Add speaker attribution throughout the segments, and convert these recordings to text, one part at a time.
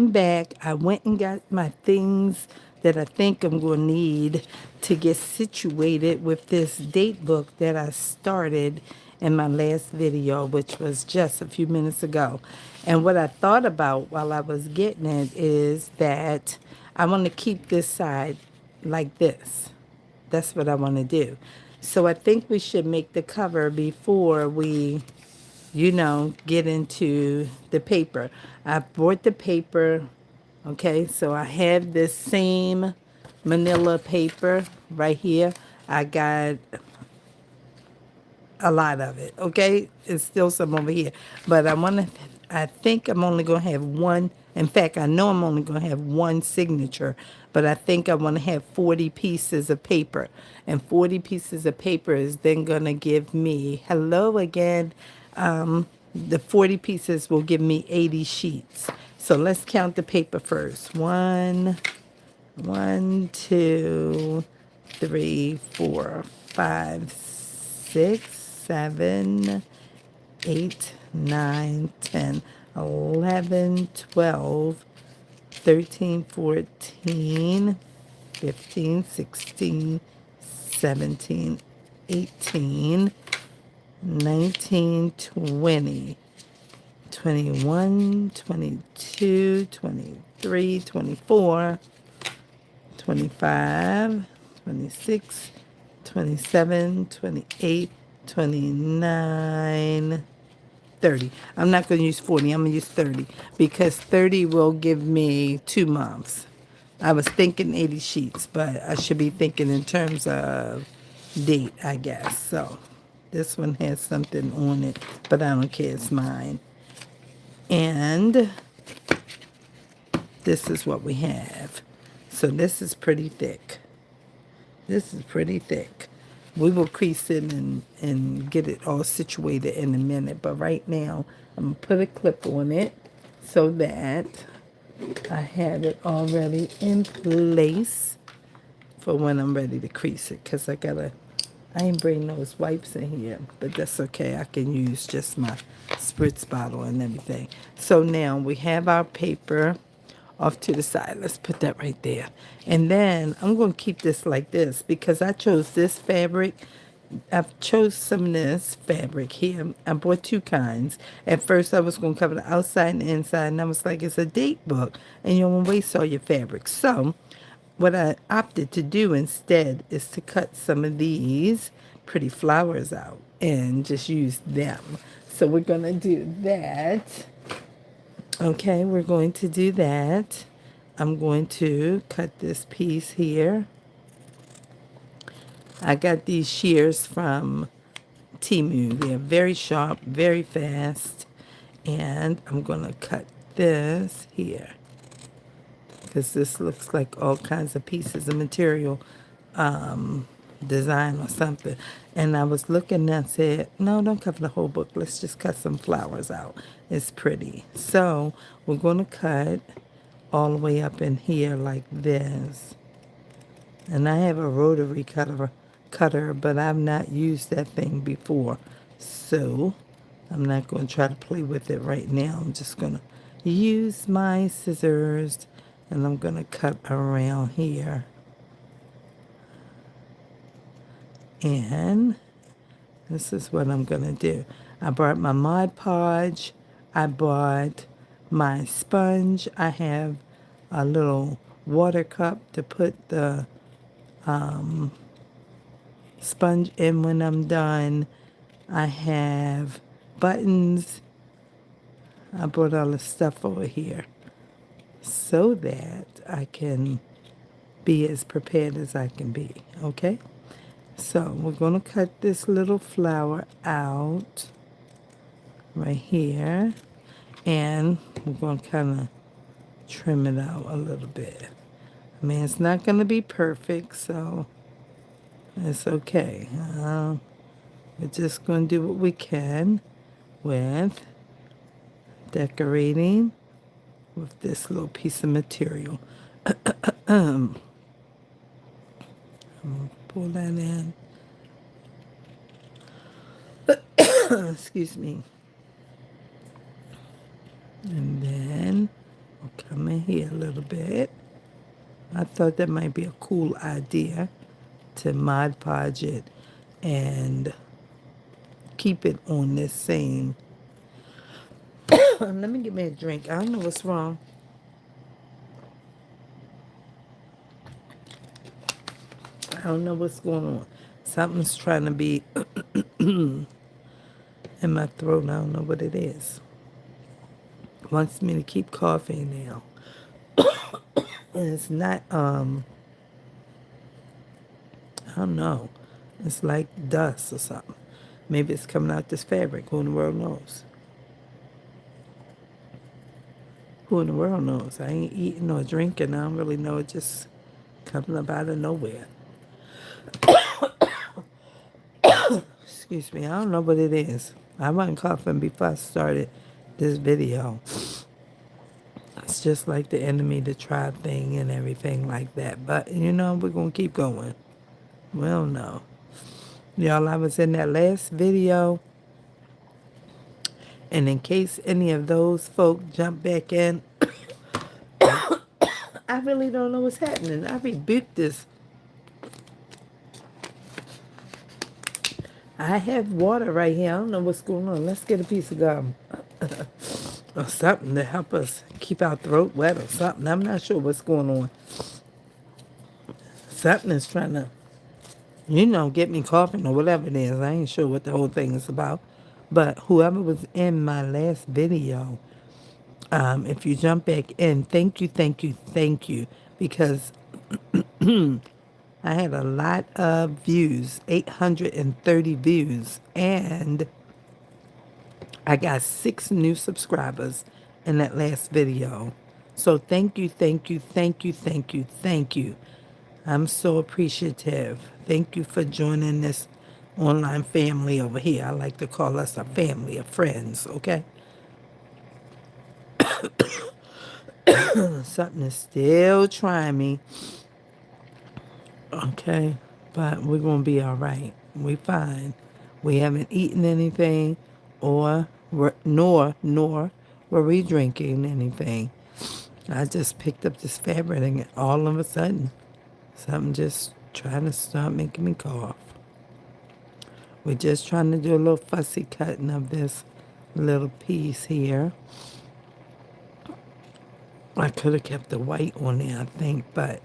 Speaker 1: come back. I went and got my things that I think I'm going to need to get situated with this date book that I started in my last video, which was just a few minutes ago. And what I thought about while I was getting it is that I want to keep this side like this. That's what I want to do. So I think we should make the cover before we, get into the paper. I bought the paper. Okay, so I have this same manila paper right here. I got a lot of it. Okay, it's still some over here, but I think I'm only gonna have one. In fact, I know I'm only gonna have one signature, but I think I want to have 40 pieces of paper, and 40 pieces of paper is then gonna give me hello again. The 40 pieces will give me 80 sheets. So let's count the paper first. One, two, three, four, five, six, 7, 8, 9, 10, 11, 12, 13, 14, 15, 16, 17, 18, 19, 20, 21, 22, 23, 24, 25, 26, 27, 28, 29, 30. I'm not going to use 40. I'm going to use 30 because 30 will give me 2 months. I was thinking 80 sheets, but I should be thinking in terms of date, I guess. So this one has something on it, but I don't care. It's mine. And this is what we have. So this is pretty thick. This is pretty thick. We will crease it and get it all situated in a minute. But right now, I'm going to put a clip on it so that I have it already in place for when I'm ready to crease it. Because I ain't bring those wipes in here. But that's okay. I can use just my spritz bottle and everything. So now we have our paper off to the side. Let's put that right there. And then I'm going to keep this like this because I chose this fabric. I've chose some of this fabric here. I bought two kinds. At first I was going to cover the outside and the inside, and I was like, it's a date book and you don't want to waste all your fabric. So what I opted to do instead is to cut some of these pretty flowers out and just use them. So we're going to do that. Okay, we're going to do that. I'm going to cut this piece here. I got these shears from Temu. They're very sharp, very fast. And I'm going to cut this here because this looks like all kinds of pieces of material, design or something. And I was looking and I said, no, don't cover the whole book. Let's just cut some flowers out. It's pretty. So we're going to cut all the way up in here like this. And I have a rotary cutter, but I've not used that thing before. So I'm not going to try to play with it right now. I'm just going to use my scissors and I'm going to cut around here. And this is what I'm going to do. I brought my Mod Podge. I bought my sponge. I have a little water cup to put the sponge in when I'm done. I have buttons. I brought all the stuff over here so that I can be as prepared as I can be, okay? So we're going to cut this little flower out right here, and we're going to kind of trim it out a little bit. I mean, it's not going to be perfect, so it's okay. We're just going to do what we can with decorating with this little piece of material. Pull that in. Excuse me. And then we'll come in here a little bit. I thought that might be a cool idea to Mod Podge it and keep it on this same. Let me get me a drink. I don't know what's wrong. I don't know what's going on. Something's trying to be in my throat. I don't know what it is. Wants me to keep coughing now. And it's not, I don't know. It's like dust or something. Maybe it's coming out this fabric. Who in the world knows? Who in the world knows? I ain't eating or drinking. I don't really know. It just coming up out of nowhere. Excuse me. I don't know what it is. I wasn't coughing before I started this video. It's just like the enemy, the tribe thing and everything like that. But, you know, we're going to keep going. We don't know. Y'all, I was in that last video. And in case any of those folk jump back in, I really don't know what's happening. I rebuked this. I have water right here. I don't know what's going on. Let's get a piece of gum or something to help us keep our throat wet or something. I'm not sure what's going on. Something is trying to, you know, get me coughing or whatever it is. I ain't sure what the whole thing is about. But whoever was in my last video, if you jump back in, thank you, thank you, thank you. Because I had a lot of views, 830 views, and I got 6 new subscribers in that last video. So thank you, thank you, thank you, thank you, thank you. I'm so appreciative. Thank you for joining this online family over here. I like to call us a family of friends, okay? Something is still trying me. Okay, but we're going to be all right. We fine. We haven't eaten anything nor were we drinking anything. I just picked up this fabric and all of a sudden, something just trying to start making me cough. We're just trying to do a little fussy cutting of this little piece here. I could have kept the white on there, I think, but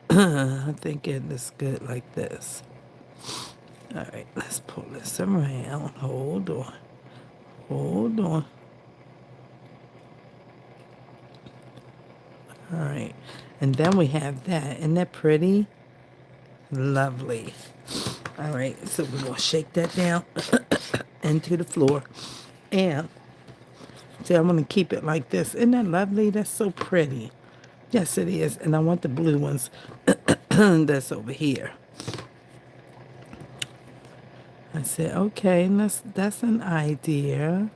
Speaker 1: I think it is good like this. All right, let's pull this around. Hold on. Hold on. All right. And then we have that. Isn't that pretty? Lovely. All right, so we're going to shake that down into the floor. And see, I'm going to keep it like this. Isn't that lovely? That's so pretty. Yes, it is. And I want the blue ones that's over here. I said, okay, that's an idea.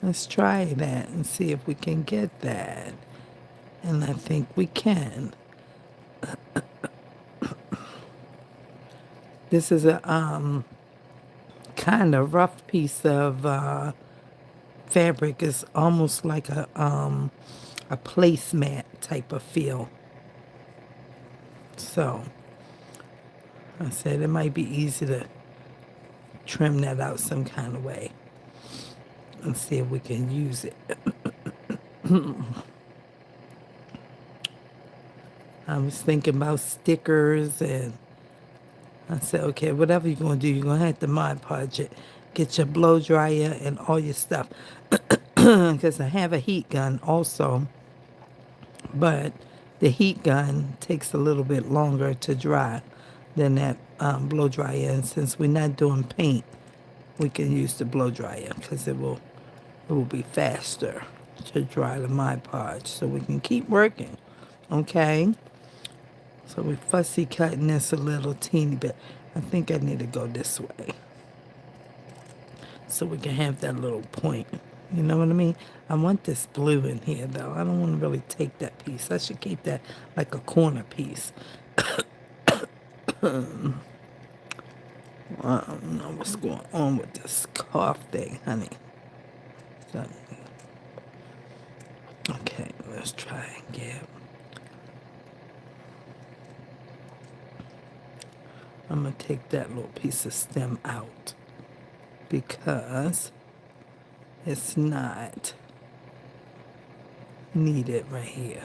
Speaker 1: Let's try that and see if we can get that. And I think we can. This is a kind of rough piece of fabric. It's almost like a placemat type of feel. So I said it might be easy to trim that out some kind of way and see if we can use it. I was thinking about stickers, and I said, okay, whatever you're going to do, you're going to have to Mod Podge it. Get your blow dryer and all your stuff. Because I have a heat gun also, but the heat gun takes a little bit longer to dry than that blow dryer. And since we're not doing paint, we can use the blow dryer because it will be faster to dry the Mod Podge. So we can keep working, okay? So we're fussy cutting this a little teeny bit. I think I need to go this way so we can have that little point. You know what I mean? I want this blue in here, though. I don't want to really take that piece. I should keep that like a corner piece. I don't know what's going on with this cough thing, honey. So, okay, let's try and get. I'm going to take that little piece of stem out because it's not needed right here.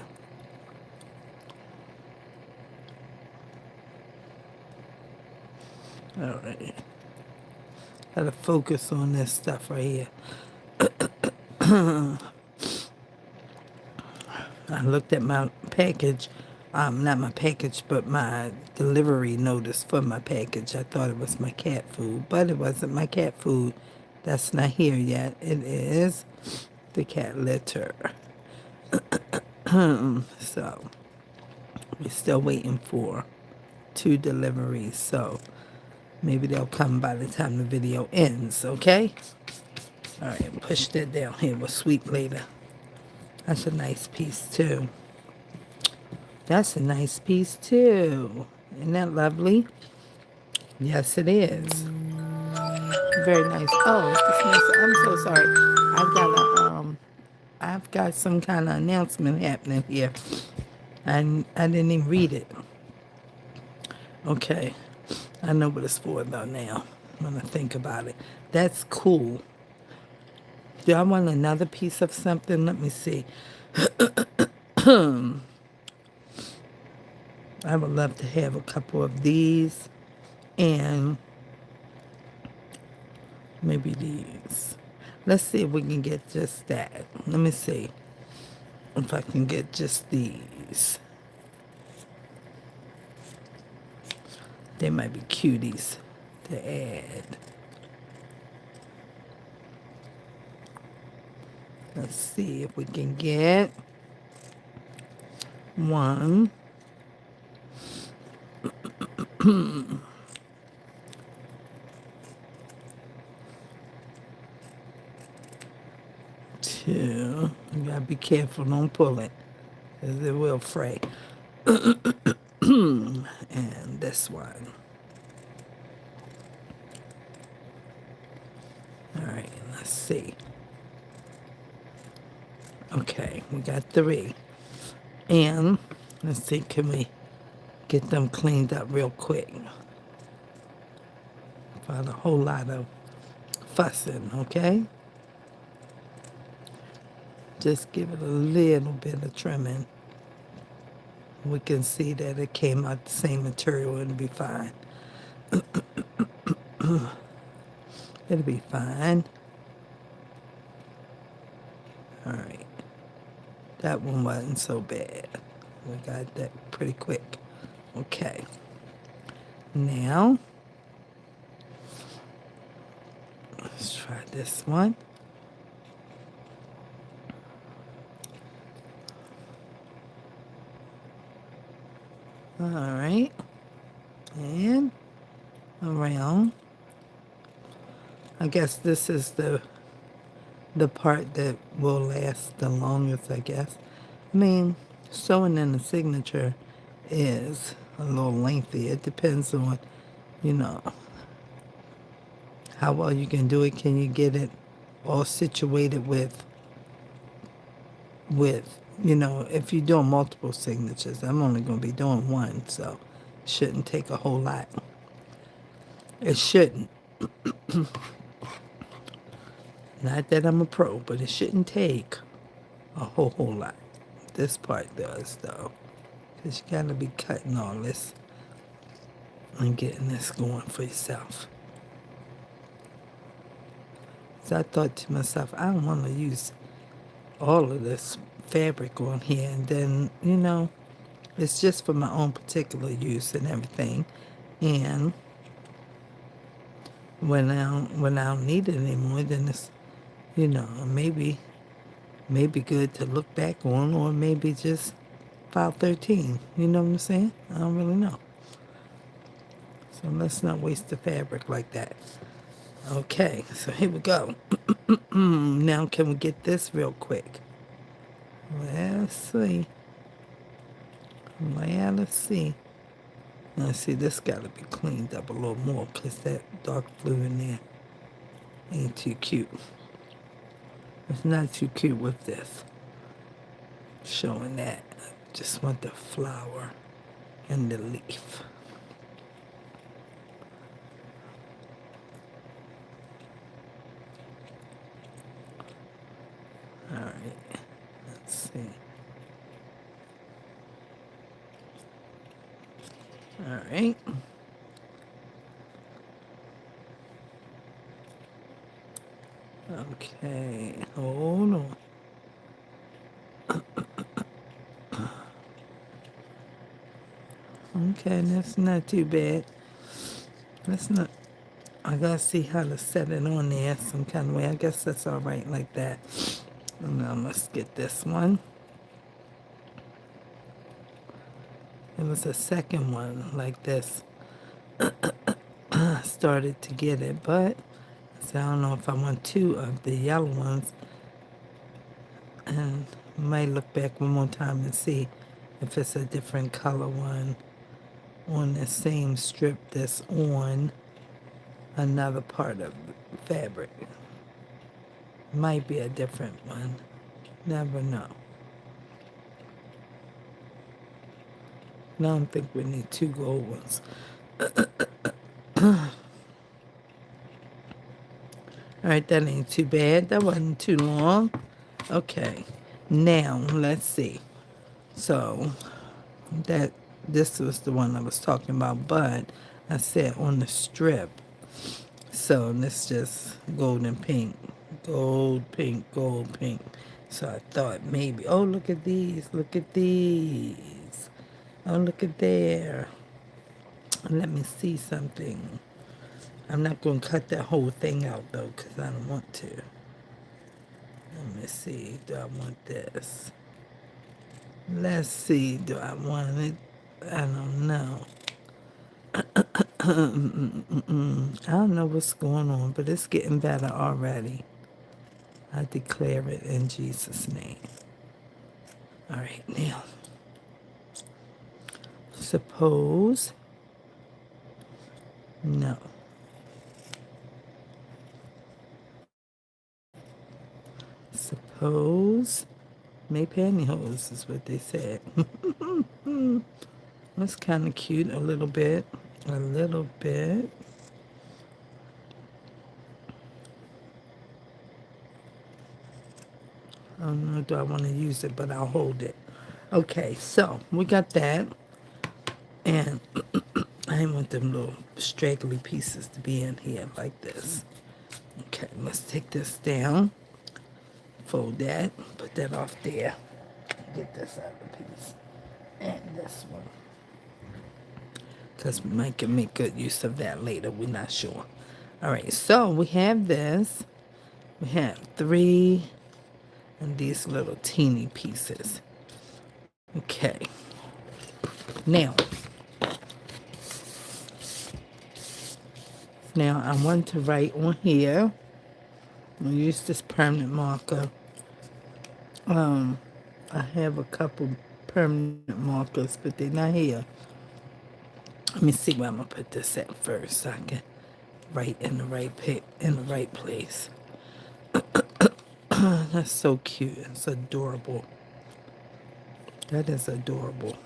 Speaker 1: All right. Gotta focus on this stuff right here. I looked at my package, not my package, but my delivery notice for my package. I thought it was my cat food, but it wasn't my cat food. That's not here yet. It is the cat litter. So we're still waiting for 2 deliveries. So maybe they'll come by the time the video ends, okay? All right, push that down here. We'll sweep later. That's a nice piece too. That's a nice piece too. Isn't that lovely? Yes, it is. Very nice. Oh, this nice. I'm so sorry. I've got some kind of announcement happening here. And I didn't even read it. Okay. I know what it's for though now. When I think about it. That's cool. Do I want another piece of something? Let me see. I would love to have a couple of these and maybe these. Let's see if we can get just that. Let me see if I can get just these. They might be cuties to add. Let's see if we can get one. Two. You gotta be careful, don't pull it, because it will fray. And this one. All right, let's see. Okay, we got 3. And let's see, can we get them cleaned up real quick? Without a whole lot of fussing, okay? Just give it a little bit of trimming. We can see that it came out the same material. It'll be fine. It'll be fine. All right. That one wasn't so bad. We got that pretty quick. Okay. Now, let's try this one. All right. And around. I guess this is the part that will last the longest, I guess. I mean, sewing in the signature is a little lengthy. It depends on, you know, how well you can do it. Can you get it all situated with, you know, if you're doing multiple signatures. I'm only going to be doing one, so it shouldn't take a whole lot. It shouldn't. Not that I'm a pro, but it shouldn't take a whole lot. This part does, though. Because you got to be cutting all this and getting this going for yourself. So I thought to myself, I don't want to use all of this fabric on here. And then, you know, it's just for my own particular use and everything. And when I don't need it anymore, then it's, you know, maybe good to look back on, or maybe just file 13. You know what I'm saying? I don't really know. So let's not waste the fabric like that. Okay, so here we go. Now can we get this real quick? Let's see. Let's see. Let's see, this got to be cleaned up a little more because that dark blue in there ain't too cute. It's not too cute with this. showing that. Just want the flower and the leaf. All right, let's see. All right. Okay, hold on. Okay, that's not too bad. That's not, I gotta see how to set it on there some kind of way. I guess that's all right like that. And now let's get this one. It was a second one like this. I started to get it, but so I don't know if I want two of the yellow ones. And might look back one more time and see if it's a different color one on the same strip that's on another part of the fabric. Might be a different one. Never know. I don't think we need two gold ones. All right, that ain't too bad. That wasn't too long. Okay, now let's see. So that this was the one I was talking about, but I said on the strip. So this just golden pink, gold, pink, gold, pink. So I thought maybe, oh, look at these, look at these. Oh, look at there. Let me see something. I'm not going to cut that whole thing out, though, because I don't want to. Let me see. Do I want this? Let's see. Do I want it? I don't know. I don't know what's going on, but it's getting better already. I declare it in Jesus' name. All right, now, suppose, no. Suppose, make pantyhose is what they said. That's kind of cute, a little bit. A little bit. I don't know, do I want to use it, but I'll hold it. Okay, so we got that. And I didn't want them little straggly pieces to be in here like this. Okay, let's take this down. Fold that, put that off there. Get this other piece. And this one. Because we might can make good use of that later. We're not sure. All right, so we have this. We have three and these little teeny pieces. Okay. Now I want to write on here. I'll use this permanent marker. I have a couple permanent markers, but they're not here. Let me see where I'm gonna put this at first, so I can write in the right place. That's so cute. It's adorable. That is adorable.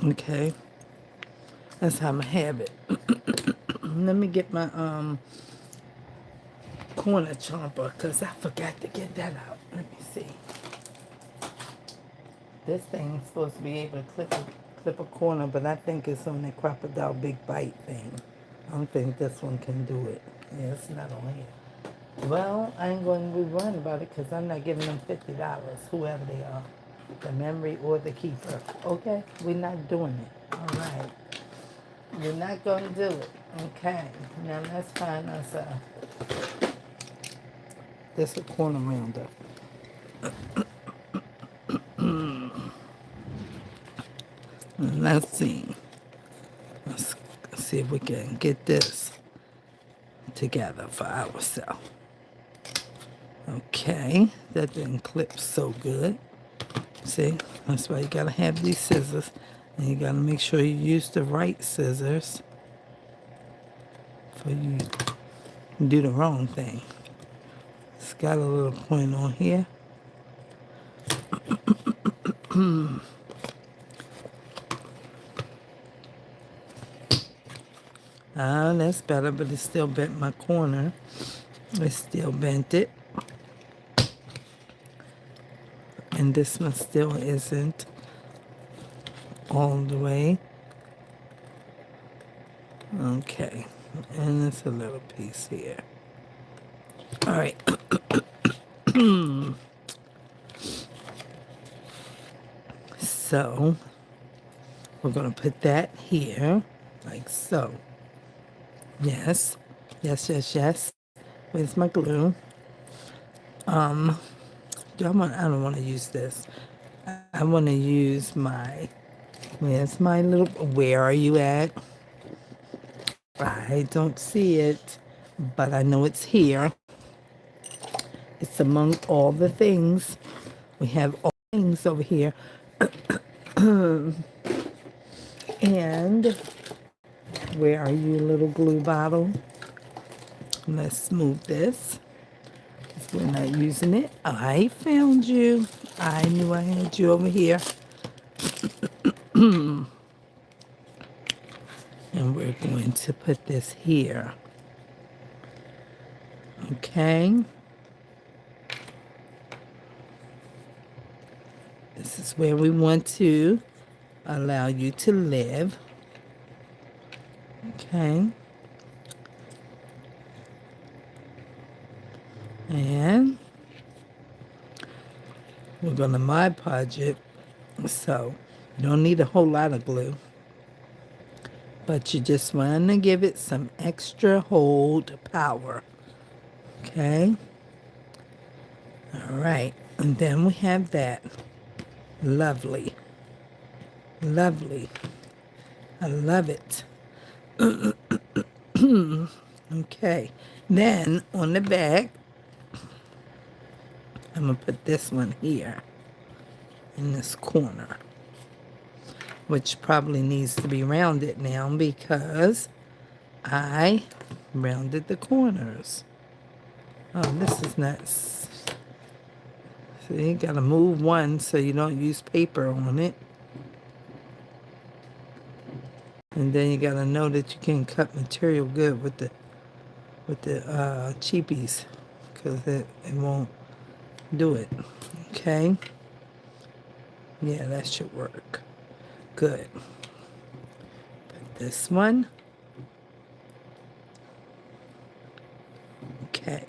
Speaker 1: Okay. That's how I'm gonna have it. Let me get my corner chomper because I forgot to get that out. Let me see. This thing's supposed to be able to clip a corner, but I think it's on that crocodile big bite thing. I don't think this one can do it. Yeah, it's not on here. Well, I ain't going to be worrying about it because I'm not giving them $50, whoever they are, the memory or the keeper. Okay? We're not doing it. All right. You're not going to do it. Okay. Now let's find us this a corner rounder. Let's see. Let's see if we can get this together for ourselves. Okay, that didn't clip so good. See, that's why you gotta have these scissors, and you gotta make sure you use the right scissors for you do the wrong thing. It's got a little point on here. Ah, that's better, but it still bent my corner. It still bent it. And this one still isn't all the way. Okay, and it's a little piece here. All right. So we're gonna put that here, like so. Yes, yes, yes, yes. Where's my glue? I don't want to use this. I want to use my, where's my little, where are you at? I don't see it, but I know it's here. It's among all the things. We have all things over here. And where are you, little glue bottle? Let's move this. We're not using it. I found you. I knew I had you over here. And we're going to put this here. Okay. This is where we want to allow you to live. Okay. And we're going to Mod Podge it. So you don't need a whole lot of glue. But you just want to give it some extra hold power. Okay. All right. And then we have that. Lovely. Lovely. I love it. Okay. Then on the back, I'm going to put this one here in this corner, which probably needs to be rounded now because I rounded the corners. Oh, this is not. So you got to move one so you don't use paper on it. And then you got to know that you can cut material good with the cheapies because it won't do it. Okay. Yeah, that should work. Good. Put this one. Okay.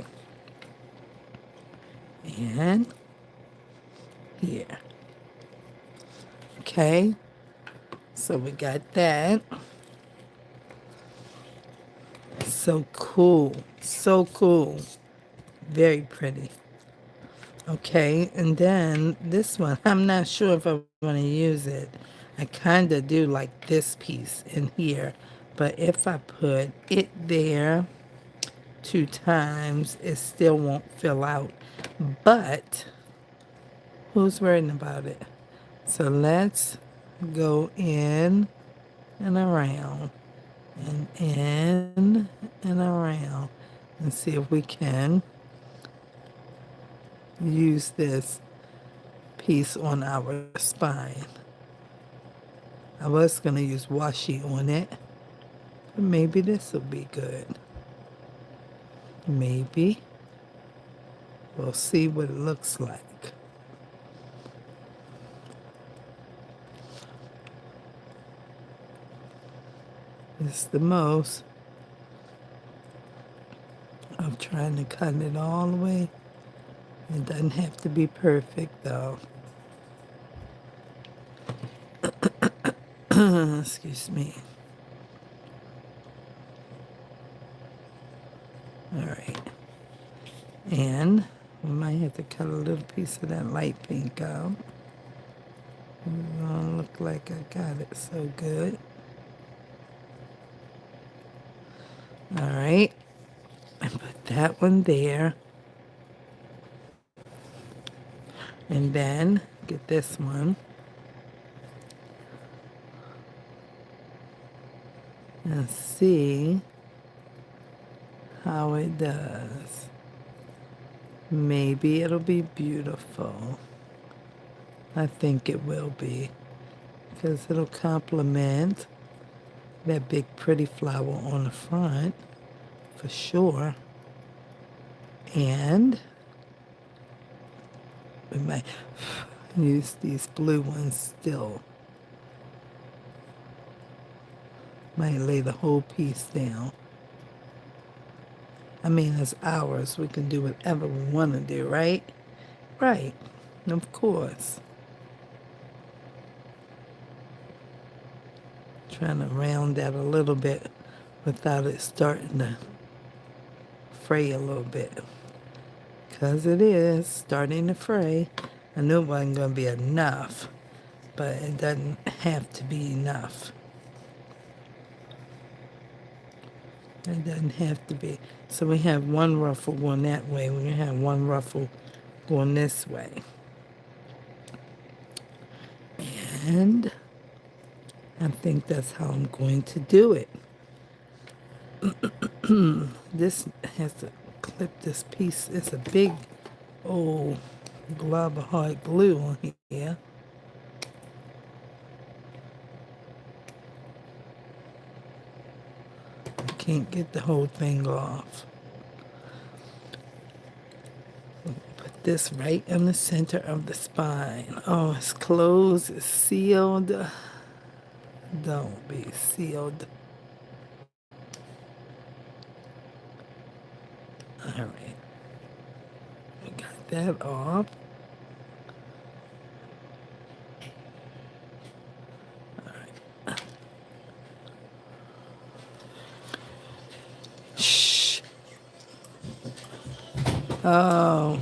Speaker 1: And here. Okay. So we got that. So cool. So cool. Very pretty. Okay, and then this one, I'm not sure if I want to use it. I kind of do like this piece in here, but if I put it there 2 times, it still won't fill out. But who's worrying about it? So let's go in and around and in and around and see if we can use this piece on our spine. I was going to use washi on it, but maybe this will be good. Maybe. We'll see what it looks like. It's the most of trying to cut it all the way. It doesn't have to be perfect though. Excuse me. All right. And we might have to cut a little piece of that light pink out. It don't look like I got it so good. All right. And put that one there. And then get this one. And see how it does. Maybe it'll be beautiful. I think it will be. Because it'll complement that big pretty flower on the front. For sure. And we might use these blue ones still. Might lay the whole piece down. I mean, it's ours. We can do whatever we want to do, right? Right. Of course. Trying to round that a little bit without it starting to fray a little bit. Because it is starting to fray. I knew it wasn't going to be enough, but it doesn't have to be enough. It doesn't have to be. So we have one ruffle going that way. We're going to have one ruffle going this way. And I think that's how I'm going to do it. This has to clip this piece. It's a big old glob of hard glue on here. Can't get the whole thing off. Put this right in the center of the spine. Oh, it's closed, it's sealed. Don't be sealed. All right. We got that off. Shh. Oh.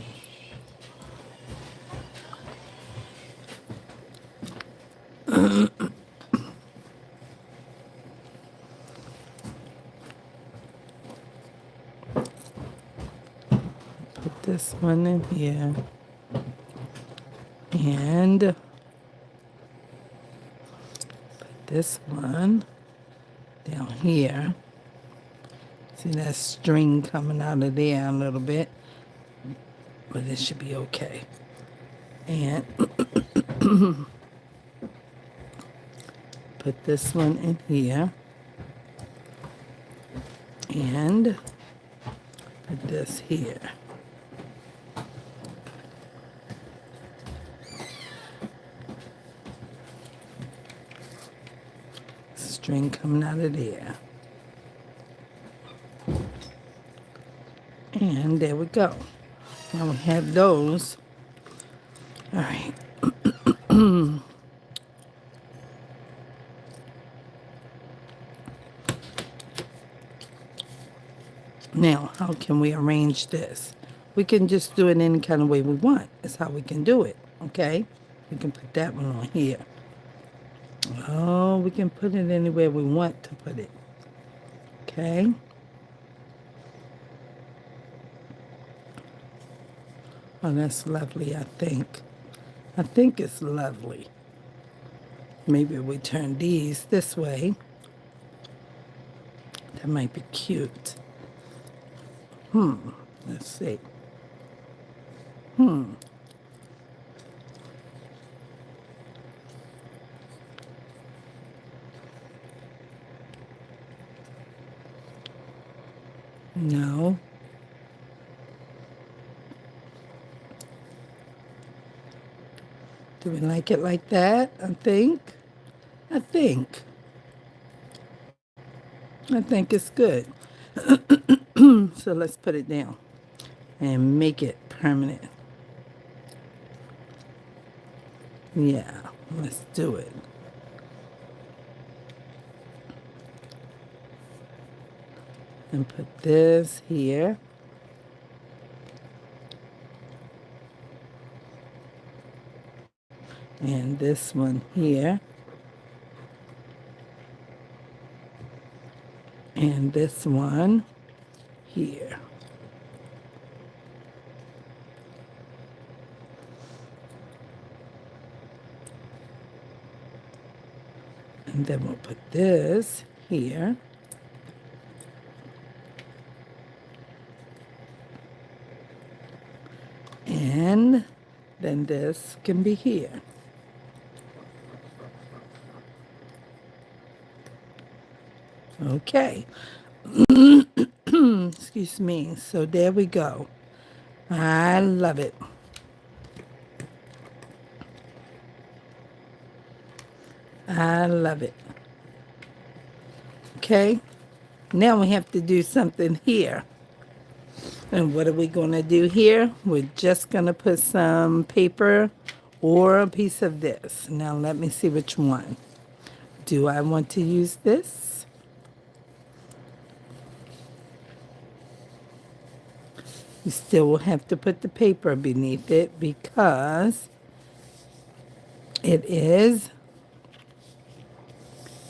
Speaker 1: Put this one in here. And put this one down here. See that string coming out of there a little bit, but it should be okay. And put this one in here. And put this here. String coming out of there. And there we go. Now we have those. All right. Now, how can we arrange this? We can just do it any kind of way we want. That's how we can do it, okay? We can put that one on here. Oh, we can put it anywhere we want to put it, okay? Oh, that's lovely, I think. I think it's lovely. Maybe we turn these this way. That might be cute. Let's see. No. Do we like it like that? I think it's good. So let's put it down and make it permanent. Yeah, let's do it. and put this here. And this one here. And this one here. And then we'll put this here. And then this can be here. Okay. Excuse me. So there we go. I love it. I love it. Okay. Now we have to do something here. And what are we going to do here? We're just going to put some paper or a piece of this. Now let me see which one. Do I want to use this? You still will have to put the paper beneath it because it is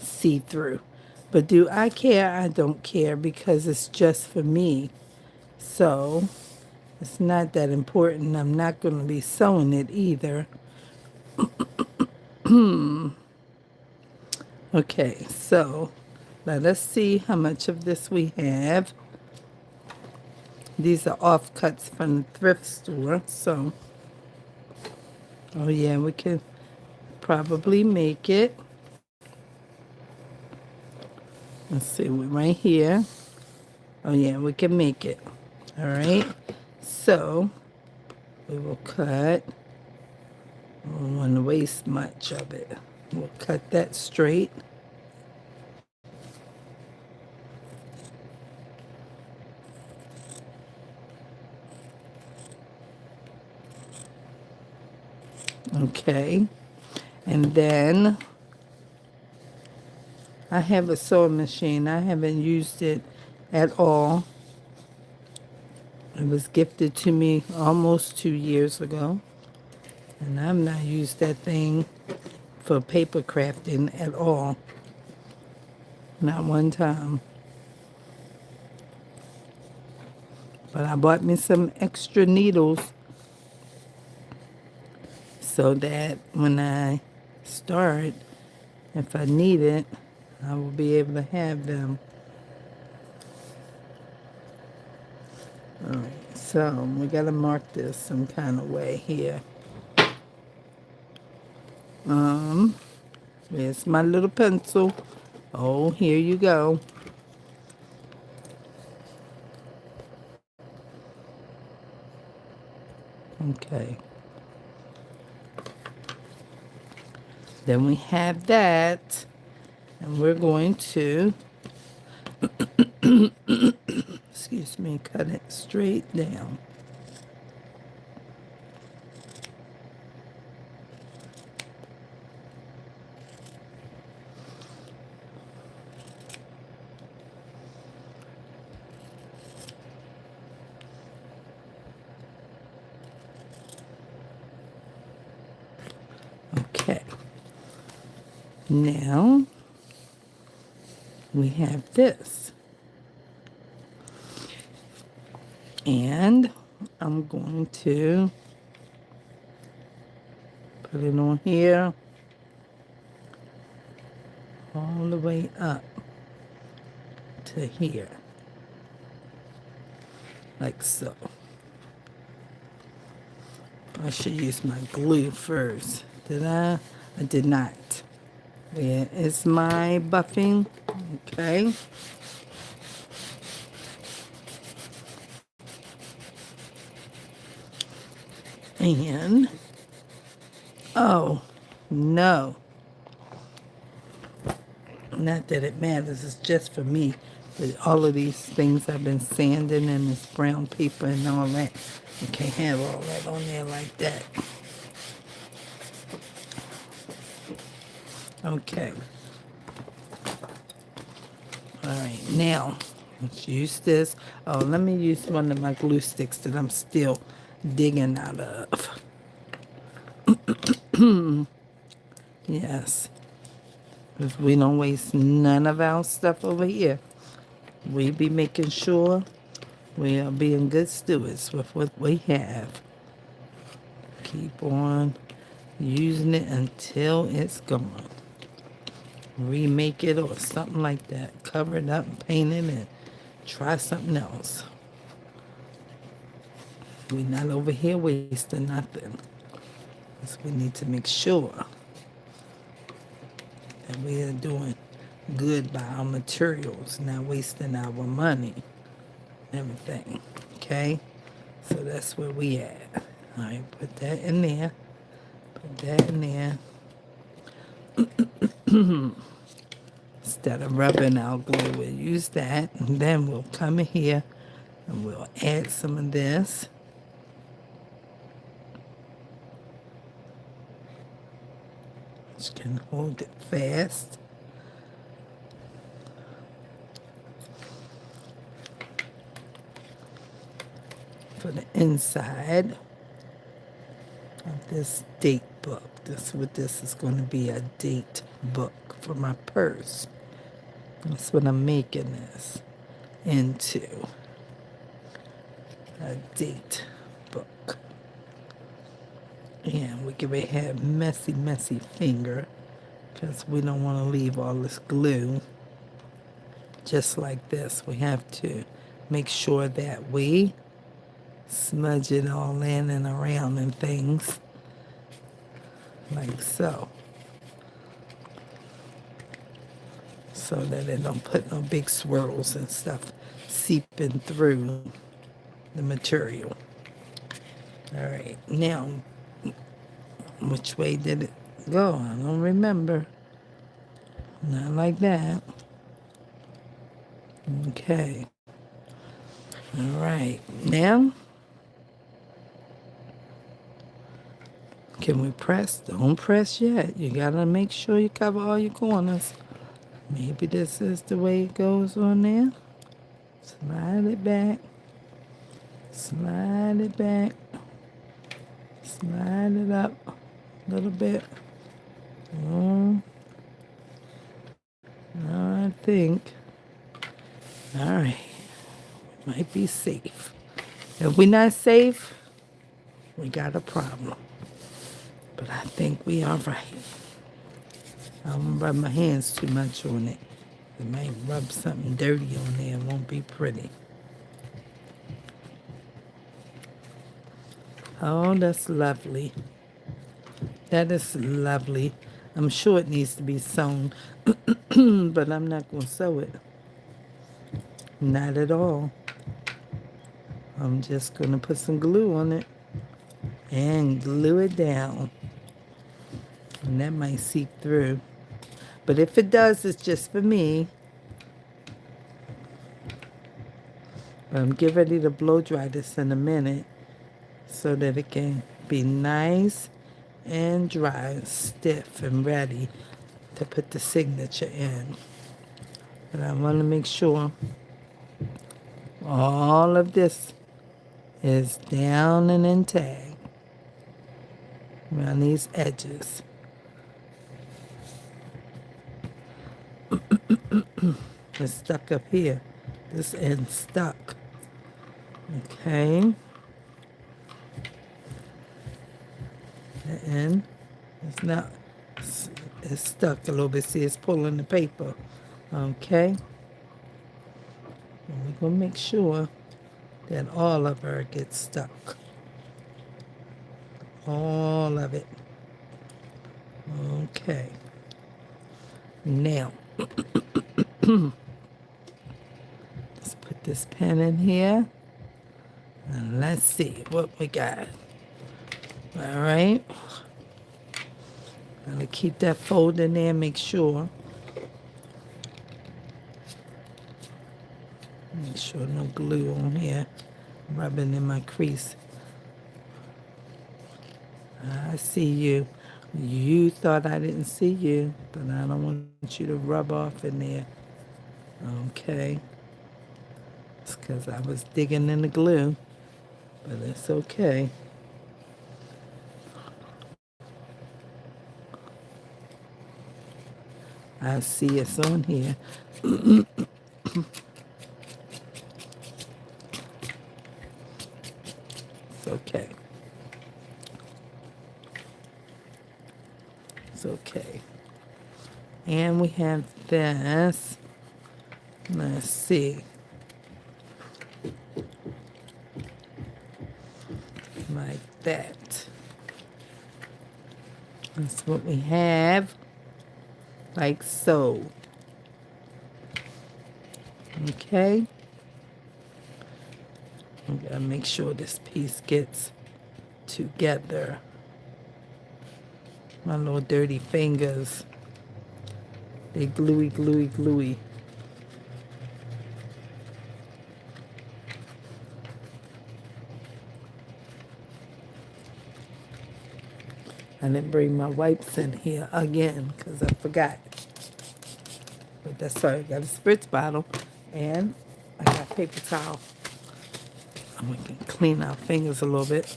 Speaker 1: see-through. But do I care? I don't care because it's just for me. So it's not that important. I'm not going to be sewing it either. Okay, so let us see how much of this we have. These are offcuts from the thrift store, so oh yeah, we can probably make it. Let's see, we're right here. Oh yeah, we can make it. All right, so we will cut. We don't want to waste much of it. We'll cut that straight. Okay, and then I have a sewing machine. I haven't used it at all. It was gifted to me almost 2 years ago. And I've not used that thing for paper crafting at all. Not one time. But I bought me some extra needles so that when I start, if I need it, I will be able to have them. All right, so we got to mark this some kind of way here. Where's my little pencil? Oh, here you go. Okay. Then we have that, and we're going to, excuse me, cut it straight down. Okay. Now we have this. And I'm going to put it on here all the way up to here. Like so. I should use my glue first. Did I? I did not. Where is my buffing? Okay. And, oh, no. Not that it matters, it's just for me. But all of these things I've been sanding and this brown paper and all that. You can't have all that on there like that. Okay. All right, now Let's use this. Oh, let me use one of my glue sticks that I'm still digging out of. Yes, because we don't waste none of our stuff over here. We be making sure we are being good stewards with what we have. Keep on using it until it's gone. Remake it or something like that. Cover it up, paint it, and try something else. We're not over here wasting nothing. So we need to make sure that we are doing good by our materials, not wasting our money and everything. Okay? So that's where we at. All right, put that in there. Put that in there. Instead of rubbing our glue, we'll use that. And then we'll come in here and we'll add some of this. Just can hold it fast. For the inside of this date book. This what this is going to be, a date book for my purse. That's what I'm making this into, a date book. And we can have messy finger because we don't want to leave all this glue just like this. We have to make sure that we smudge it all in and around and things like so, so that it don't put no big swirls and stuff seeping through the material. All right, now which way did it go? I don't remember. Not like that. Okay. All right, now can we press? Don't press yet. You gotta make sure you cover all your corners. Maybe this is the way it goes on there. Slide it back. Slide it back. Slide it up a little bit. I think. All right. We might be safe. If we're not safe, we got a problem. But I think we are right. I don't rub my hands too much on it. It might rub something dirty on there. It won't be pretty. Oh, that's lovely. That is lovely. I'm sure it needs to be sewn, but I'm not going to sew it. Not at all. I'm just going to put some glue on it and glue it down. And that might seep through. But if it does, it's just for me. I'm getting ready to blow dry this in a minute so that it can be nice and dry, stiff and ready to put the signature in. But I want to make sure all of this is down and intact around these edges. It's stuck up here. This end stuck. Okay. The end is not, it's stuck a little bit. See, it's pulling the paper. Okay. And we're going to make sure that all of her gets stuck. All of it. Okay. Now, let's put this pen in here. And let's see what we got. All right. I'm going to keep that fold in there, make sure. Make sure no glue on here. Rubbing in my crease. I see you. You thought I didn't see you, but I don't want you to rub off in there. Okay. because I was digging in the glue, but it's okay. I see it's on here. It's okay. It's okay. And we have this. Let's see. Like that. That's what we have. Like so. Okay. We gotta make sure this piece gets together. My little dirty fingers. They gluey, gluey, gluey. I didn't bring my wipes in here again because I forgot. But that's all right. I got a spritz bottle and I got paper towel. And we can clean our fingers a little bit.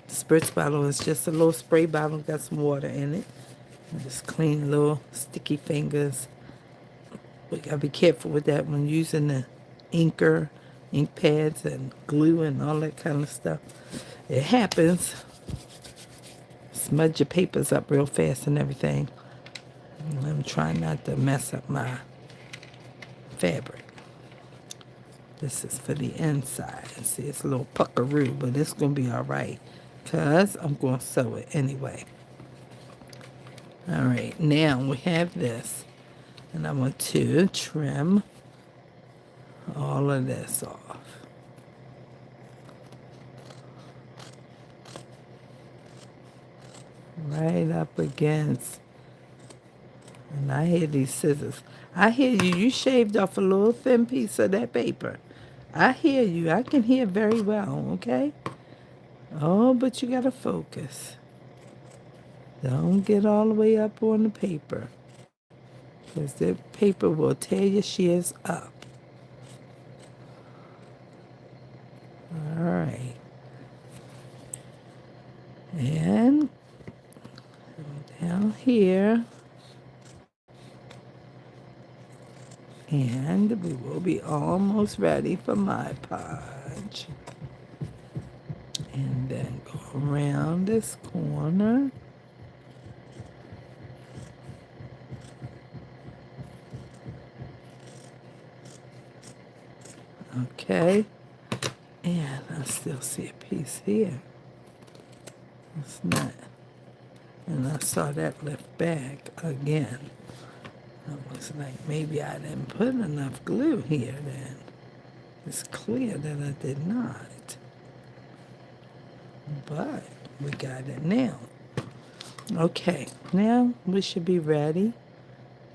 Speaker 1: Spritz bottle is just a little spray bottle, got some water in it. And just clean little sticky fingers. We gotta be careful with that when using the ink pads and glue and all that kind of stuff. It happens. Smudge your papers up real fast and everything. And I'm trying not to mess up my fabric. This is for the inside. See, it's a little puckaroo, but it's gonna be all right because I'm gonna sew it anyway. All right, now we have this, and I want to trim all of this off. Right up against, and I hear these scissors. I hear you. You shaved off a little thin piece of that paper. I hear you. I can hear very well, okay? Oh, but you gotta focus. Don't get all the way up on the paper, because the paper will tear your shears up. All right. And down here. And we will be almost ready for Mod Podge. And then go around this corner. Okay. And I still see a piece here. It's not. And I saw that lift back again. I was like, maybe I didn't put enough glue here then. It's clear that I did not. But we got it now. Okay, now we should be ready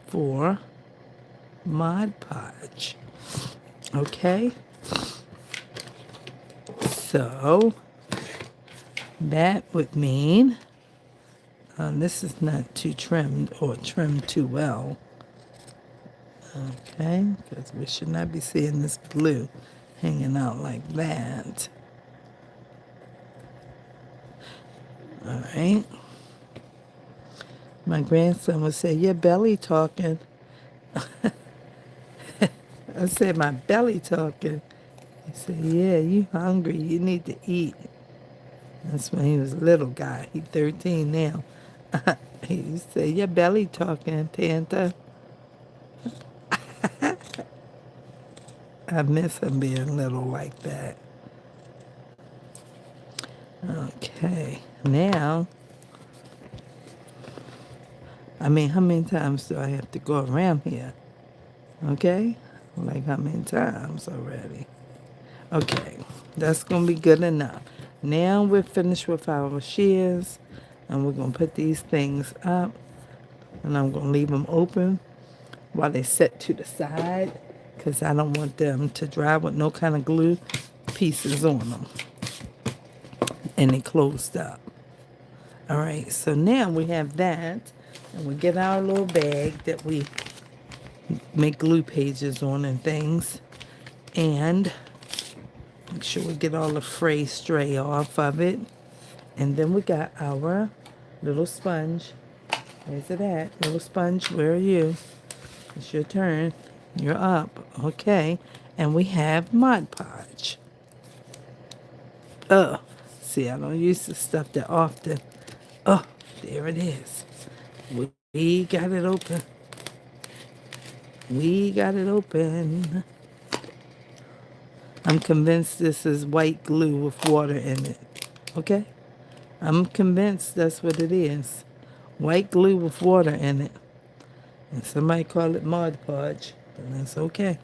Speaker 1: for Mod Podge. Okay? So, that would mean this is not too trimmed or trimmed too well. Okay, because we should not be seeing this blue hanging out like that. All right. My grandson would say, "Your belly talking." I said, "My belly talking." He said, "Yeah, you hungry. You need to eat." That's when he was a little guy. He's 13 now. He said, "Your belly talking, Panther." I miss him being little like that. Okay, now, how many times do I have to go around here? Okay, like how many times already? Okay, that's gonna be good enough. Now we're finished with our shears, and we're gonna put these things up, and I'm gonna leave them open while they set to the side, because I don't want them to dry with no kind of glue pieces on them. And they closed up. All right, so now we have that, and we get our little bag that we make glue pages on and things. And Make sure we get all the fray stray off of it. And then we got our little sponge. Where's it at? Little sponge, where are you? It's your turn. You're up. Okay. And we have Mod Podge. See, I don't use this stuff that often. Oh, there it is. We got it open. We got it open. I'm convinced this is white glue with water in it. Okay? I'm convinced that's what it is. White glue with water in it. And somebody call it Mod Podge. And that's okay.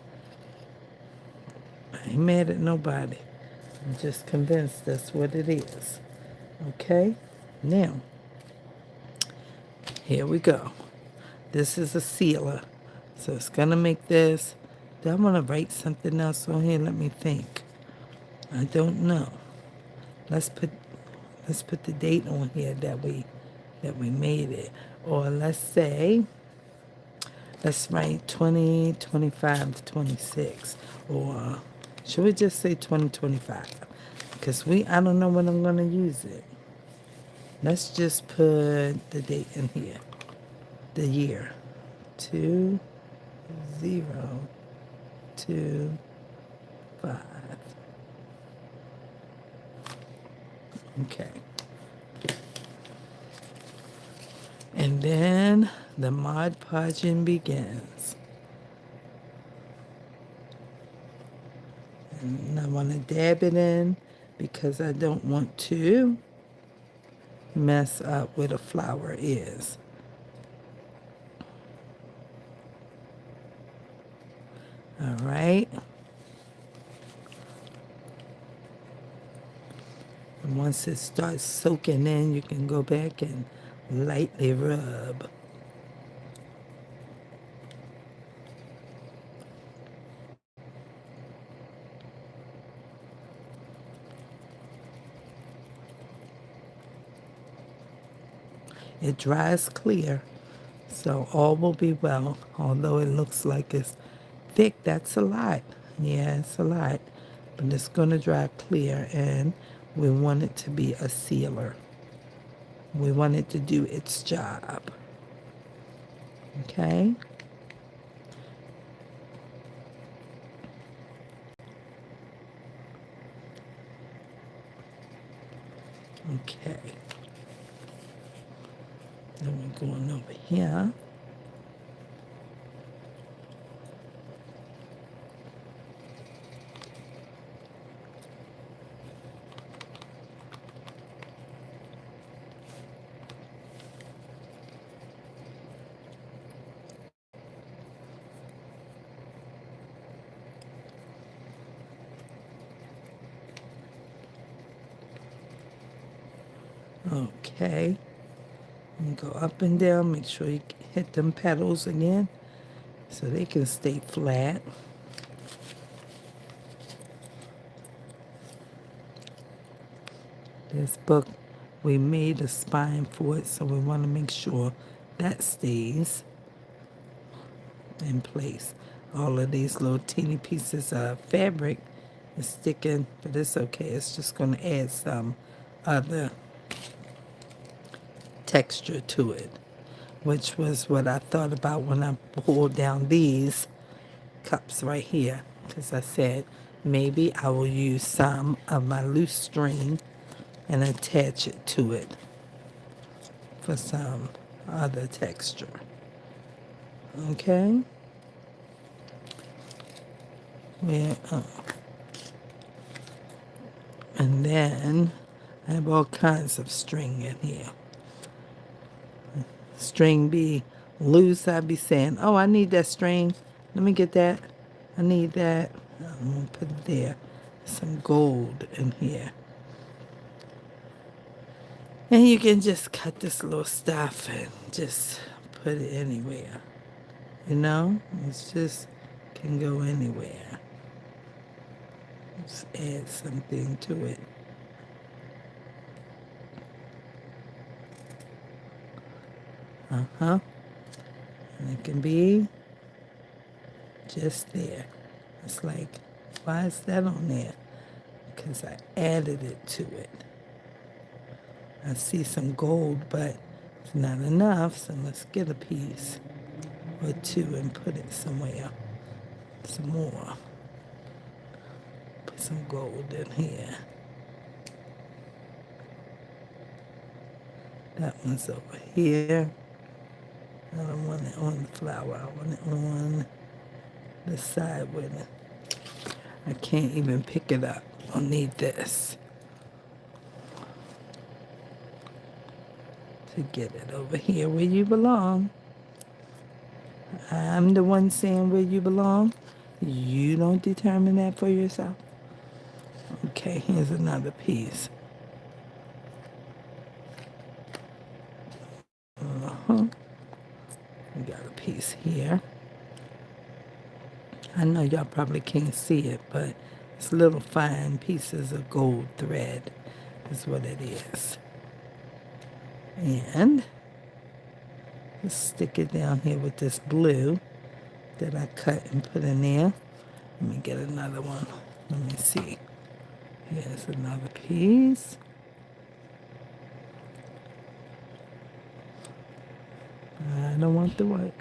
Speaker 1: I ain't mad at nobody. I'm just convinced that's what it is. Okay? Now, here we go. This is a sealer. So it's gonna make this. Do I want to write something else on here? Let me think. I don't know. Let's put the date on here that we made it. Or let's write 2025 to 26. Or should we just say 2025? Because I don't know when I'm gonna use it. Let's just put the date in here. The year. 2025. Okay. And then the Mod Podging begins. And I want to dab it in because I don't want to mess up where the flower is. All right. And once it starts soaking in, you can go back and lightly rub. It dries clear, so all will be well. Although it looks like it's thick, that's a lot. Yeah, it's a lot. But it's going to dry clear, and we want it to be a sealer. We want it to do its job. Okay? Okay. Then we're going over here. Okay. And go up and down. Make sure you hit them petals again so they can stay flat. This book, we made a spine for it, so we want to make sure that stays in place. All of these little teeny pieces of fabric is sticking, but it's okay. It's just going to add some other texture to it, which was what I thought about when I pulled down these cups right here, because I said maybe I will use some of my loose string and attach it to it for some other texture. Okay? Yeah. And then I have all kinds of string in here. String be loose, I'd be saying, oh, I need that string. Let me get that. I need that. I'm going to put it there. Some gold in here. And you can just cut this little stuff and just put it anywhere. You know? It's just can go anywhere. Just add something to it. And it can be just there. It's like, why is that on there? because I added it to it. I see some gold, but it's not enough, so let's get a piece or two and put it somewhere. Some more. Put some gold in here. That one's over here. I don't want it on the flower. I want it on the side with it. I can't even pick it up. I'll need this to get it over here where you belong. I'm the one saying where you belong. You don't determine that for yourself. Okay, here's another piece. We got a piece here. I know y'all probably can't see it, but it's little fine pieces of gold thread is what it is. And let's stick it down here with this blue that I cut and put in there. Let me get another one. Let me see. Here's another piece. I don't want the white.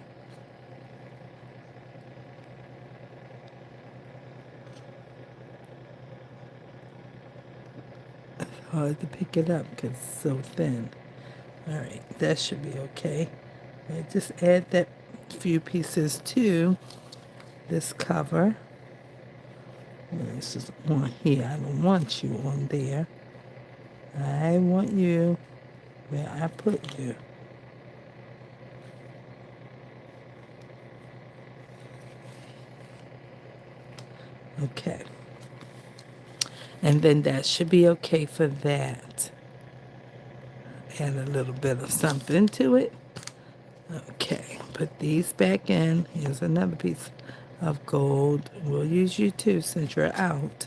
Speaker 1: It's hard to pick it up because it's so thin. All right, that should be okay. And just add that few pieces to this cover. This is on here. I don't want you on there. I want you where I put you. Okay. And then that should be okay for that. Add a little bit of something to it. Okay, put these back in. Here's another piece of gold. We'll use you too since you're out.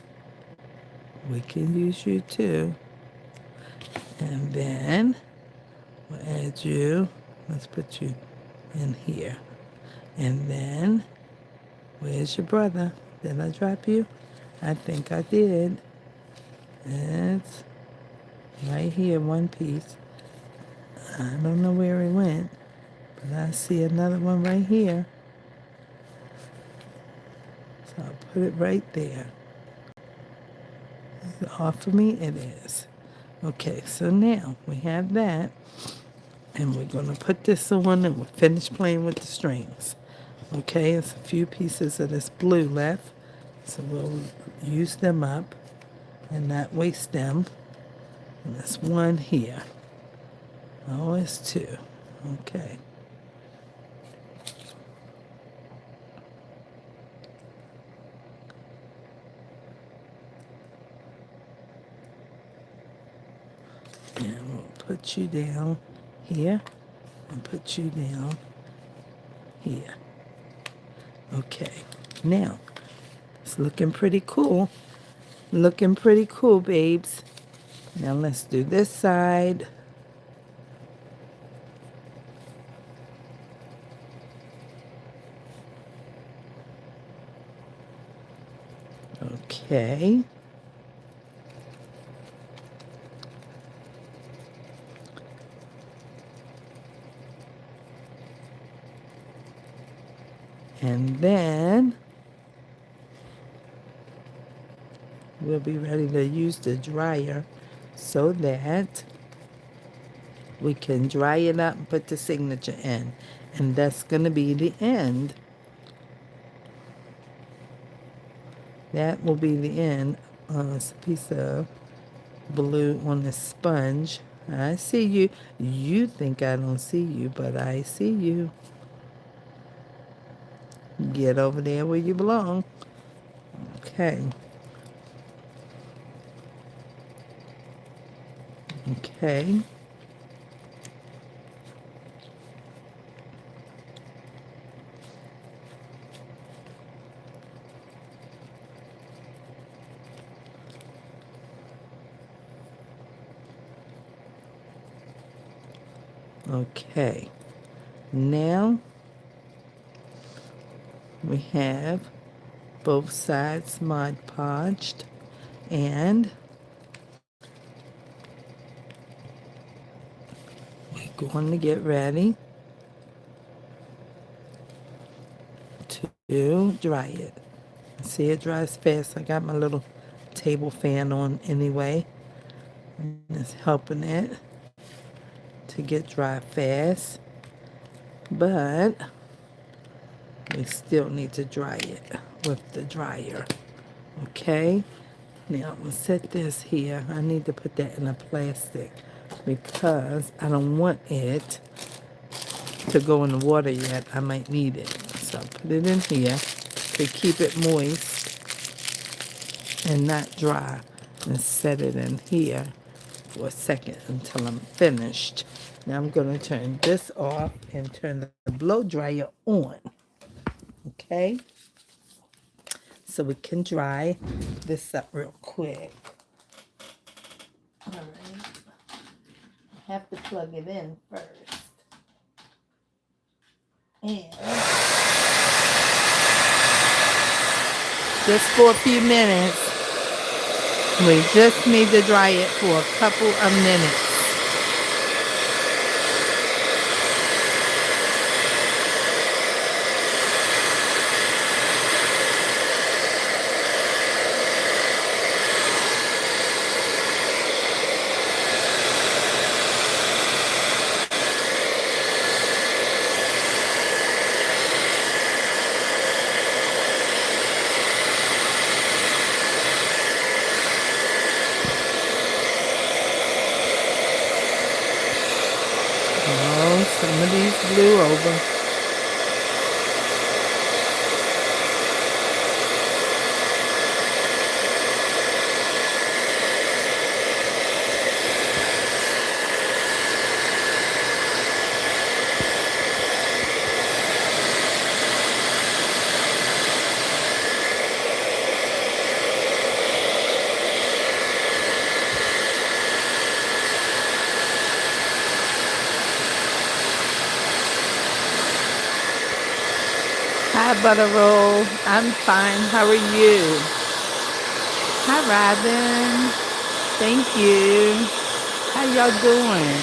Speaker 1: We can use you too. And then we'll add you. Let's put you in here. And then, where's your brother? Did I drop you? I think I did. It's right here, one piece. I don't know where it went, but I see another one right here. So I'll put it right there. Is it off of me? It is. Okay, so now we have that. And we're going to put this on and we'll finish playing with the strings. Okay, there's a few pieces of this blue left. So we'll use them up and not waste them. And there's one here. Oh, it's two. Okay. And we'll put you down here and put you down here. Okay. Now, it's looking pretty cool. Looking pretty cool, babes. Now let's do this side. Okay. And then we'll be ready to use the dryer so that we can dry it up and put the signature in. And that's going to be the end. That will be the end. It's a piece of blue on the sponge. I see you. You think I don't see you, but I see you. Get over there where you belong. Okay. Okay. Okay. Now we have both sides Mod Podged. And we're going to get ready to dry it. See, it dries fast. I got my little table fan on anyway, and it's helping it to get dry fast. But we still need to dry it with the dryer. Okay? Now I'm going to set this here. I need to put that in a plastic because I don't want it to go in the water yet. I might need it. So I put it in here to keep it moist and not dry. And set it in here for a second until I'm finished. Now I'm going to turn this off and turn the blow dryer on. Okay? So we can dry this up real quick. All right. I have to plug it in first. And just for a few minutes. We just need to dry it for a couple of minutes. Oh, some of these blew over. Hi, Butter Roll. I'm fine. How are you? Hi, Robin. Thank you. How y'all doing?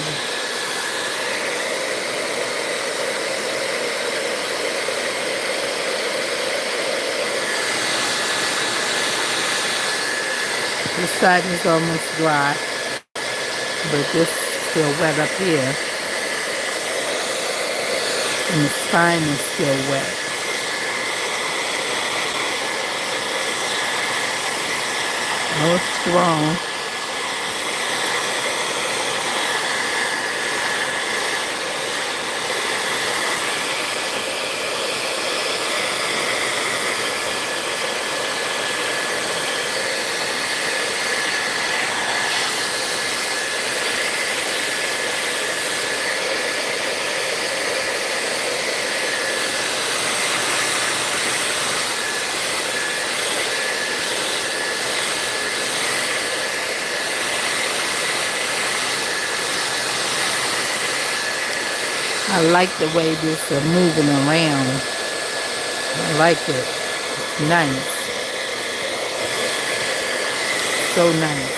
Speaker 1: This side is almost dry, but this still wet up here. And the spine is still wet. Oh, it's strong. I like the way this is moving around. I like it. Nice. So nice.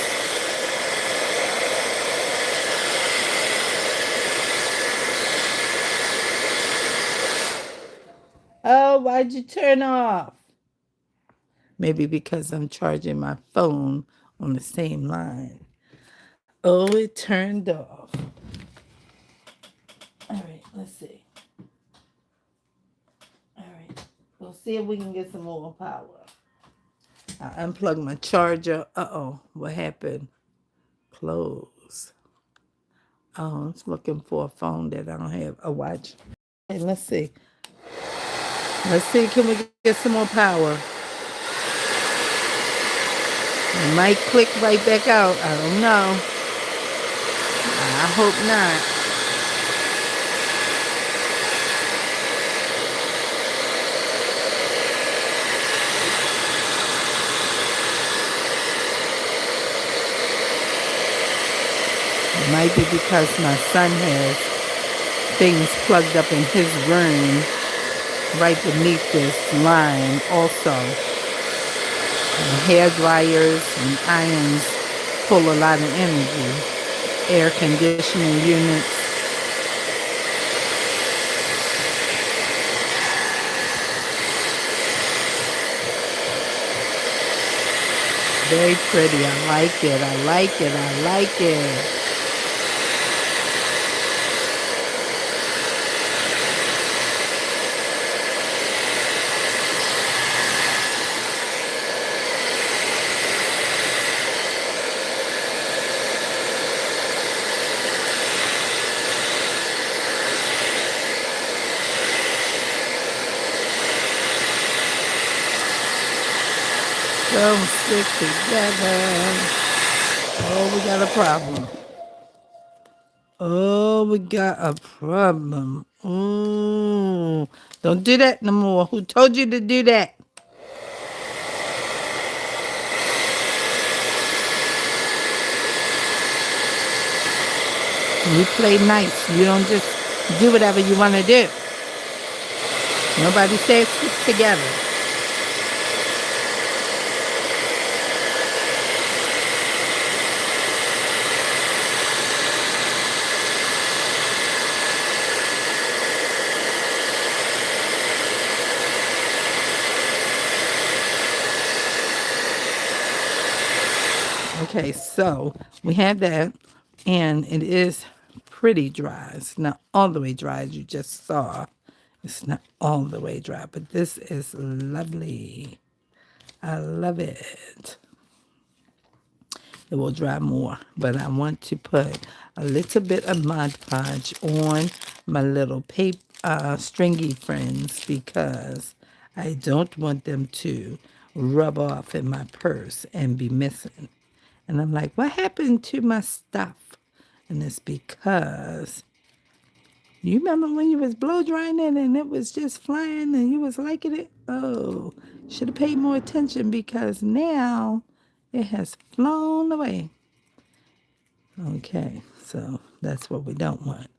Speaker 1: Oh, why'd you turn off? Maybe because I'm charging my phone on the same line. Oh, it turned off. All right, let's see. All right, we'll see if we can get some more power. I unplugged my charger. Uh-oh, what happened? Close. Oh, it's looking for a phone that I don't have. A watch. Hey, let's see. Let's see, can we get some more power? It might click right back out. I don't know. I hope not. It might be because my son has things plugged up in his room right beneath this line also. Hair dryers and irons pull a lot of energy. Air conditioning units. Very pretty. I like it. I like it. I like it. 'Em stick together. Oh, we got a problem. Oh, we got a problem. Ooh. Don't do that no more. Who told you to do that? You play nice. You don't just do whatever you want to do. Nobody says stick together. Okay, so we have that, and it is pretty dry. It's not all the way dry as you just saw. It's not all the way dry, but this is lovely. I love it. It will dry more, but I want to put a little bit of Mod Podge on my little paper stringy friends because I don't want them to rub off in my purse and be missing. And I'm like, what happened to my stuff? And it's because you remember when you was blow drying it and it was just flying and you was liking it? Oh, should have paid more attention because now it has flown away. Okay, so that's what we don't want.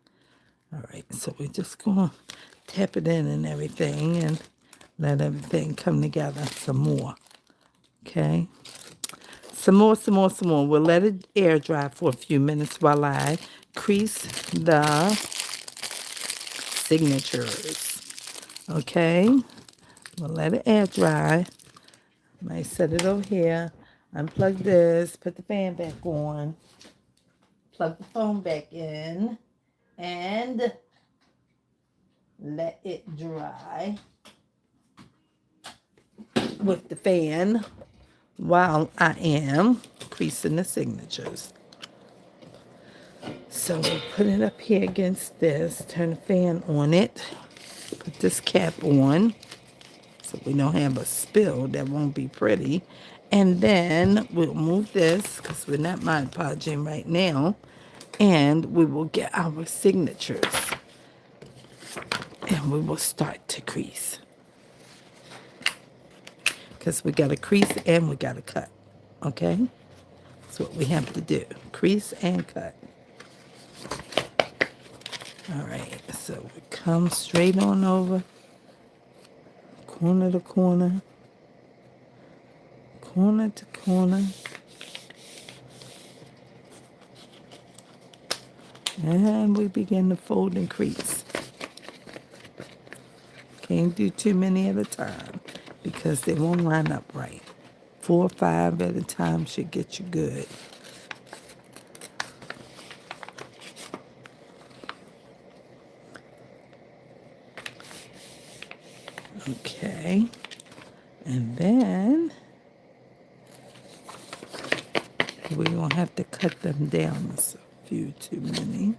Speaker 1: All right, so we're just going to tap it in and everything and let everything come together some more. Okay. Some more, some more, some more. We'll let it air dry for a few minutes while I crease the signatures. Okay, we'll let it air dry. Might set it over here. Unplug this, put the fan back on, plug the phone back in, and let it dry with the fan while I am creasing the signatures. So we'll put it up here against this, turn the fan on it, put this cap on so we don't have a spill that won't be pretty. And then we'll move this because we're not Mod Podging right now. And we will get our signatures. And we will start to crease. Because we got to crease and we got to cut. Okay? That's what we have to do. Crease and cut. All right. So we come straight on over. Corner to corner. Corner to corner. And we begin to fold and crease. Can't do too many at a time because they won't line up right. 4 or 5 at a time should get you good. Okay. And then we're going to have to cut them down. It's a few too many.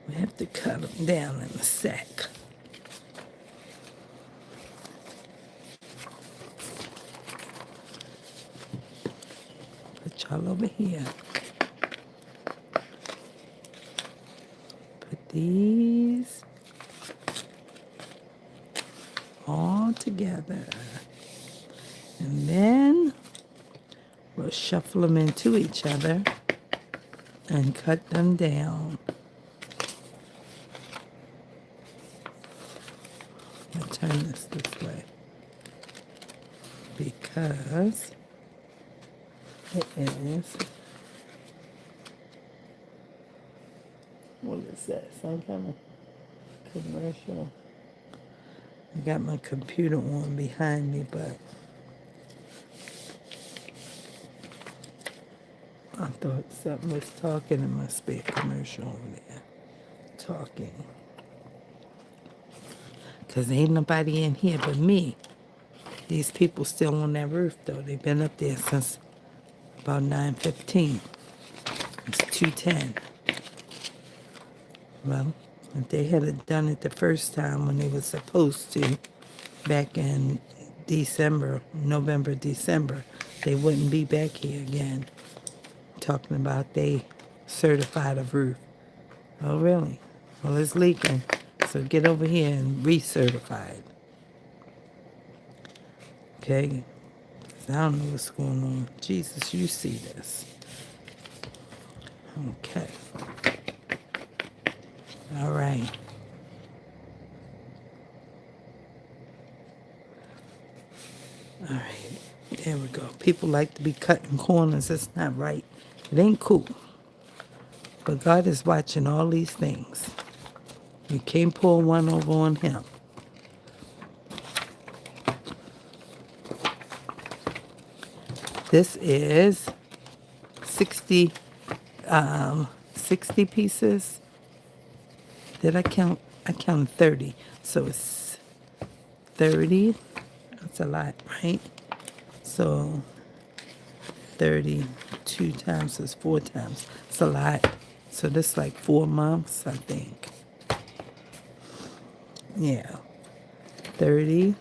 Speaker 1: We have to cut them down in a sec. Put y'all over here. Put these all together. And then we'll shuffle them into each other. and cut them down. I'll turn this way because it is, what is that? Some kind of commercial. I got my computer on behind me, but I thought something was talking. It must be a commercial over there talking. Because ain't nobody in here but me. These people still on that roof, though. They've been up there since about 9:15. It's 2:10. Well, if they had done it the first time when they were supposed to, back in December, November, December, they wouldn't be back here again talking about they certified a roof. Oh, really? Well, it's leaking. So get over here and recertify it. Okay? 'Cause I don't know what's going on. Jesus, you see this. Okay. All right. All right. There we go. People like to be cutting corners. It's not right. It ain't cool. But God is watching all these things. You can't pull one over on him. This is 60, 60 pieces. Did I count? I counted 30. So it's 30. That's a lot, right? So 32 times is 4 times. It's a lot. So this is like 4 months, I think. Yeah. 30.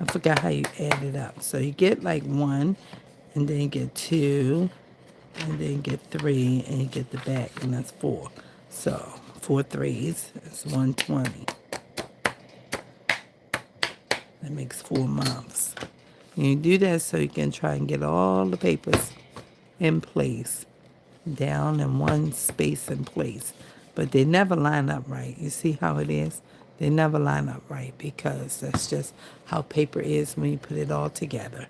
Speaker 1: I forgot how you add it up. So you get like 1, and then you get 2, and then you get 3, and you get the back, and that's 4. So 4 threes is 120. That makes 4 months. And you do that so you can try and get all the papers in place, down in one space in place. But they never line up right. You see how it is? They never line up right because that's just how paper is when you put it all together.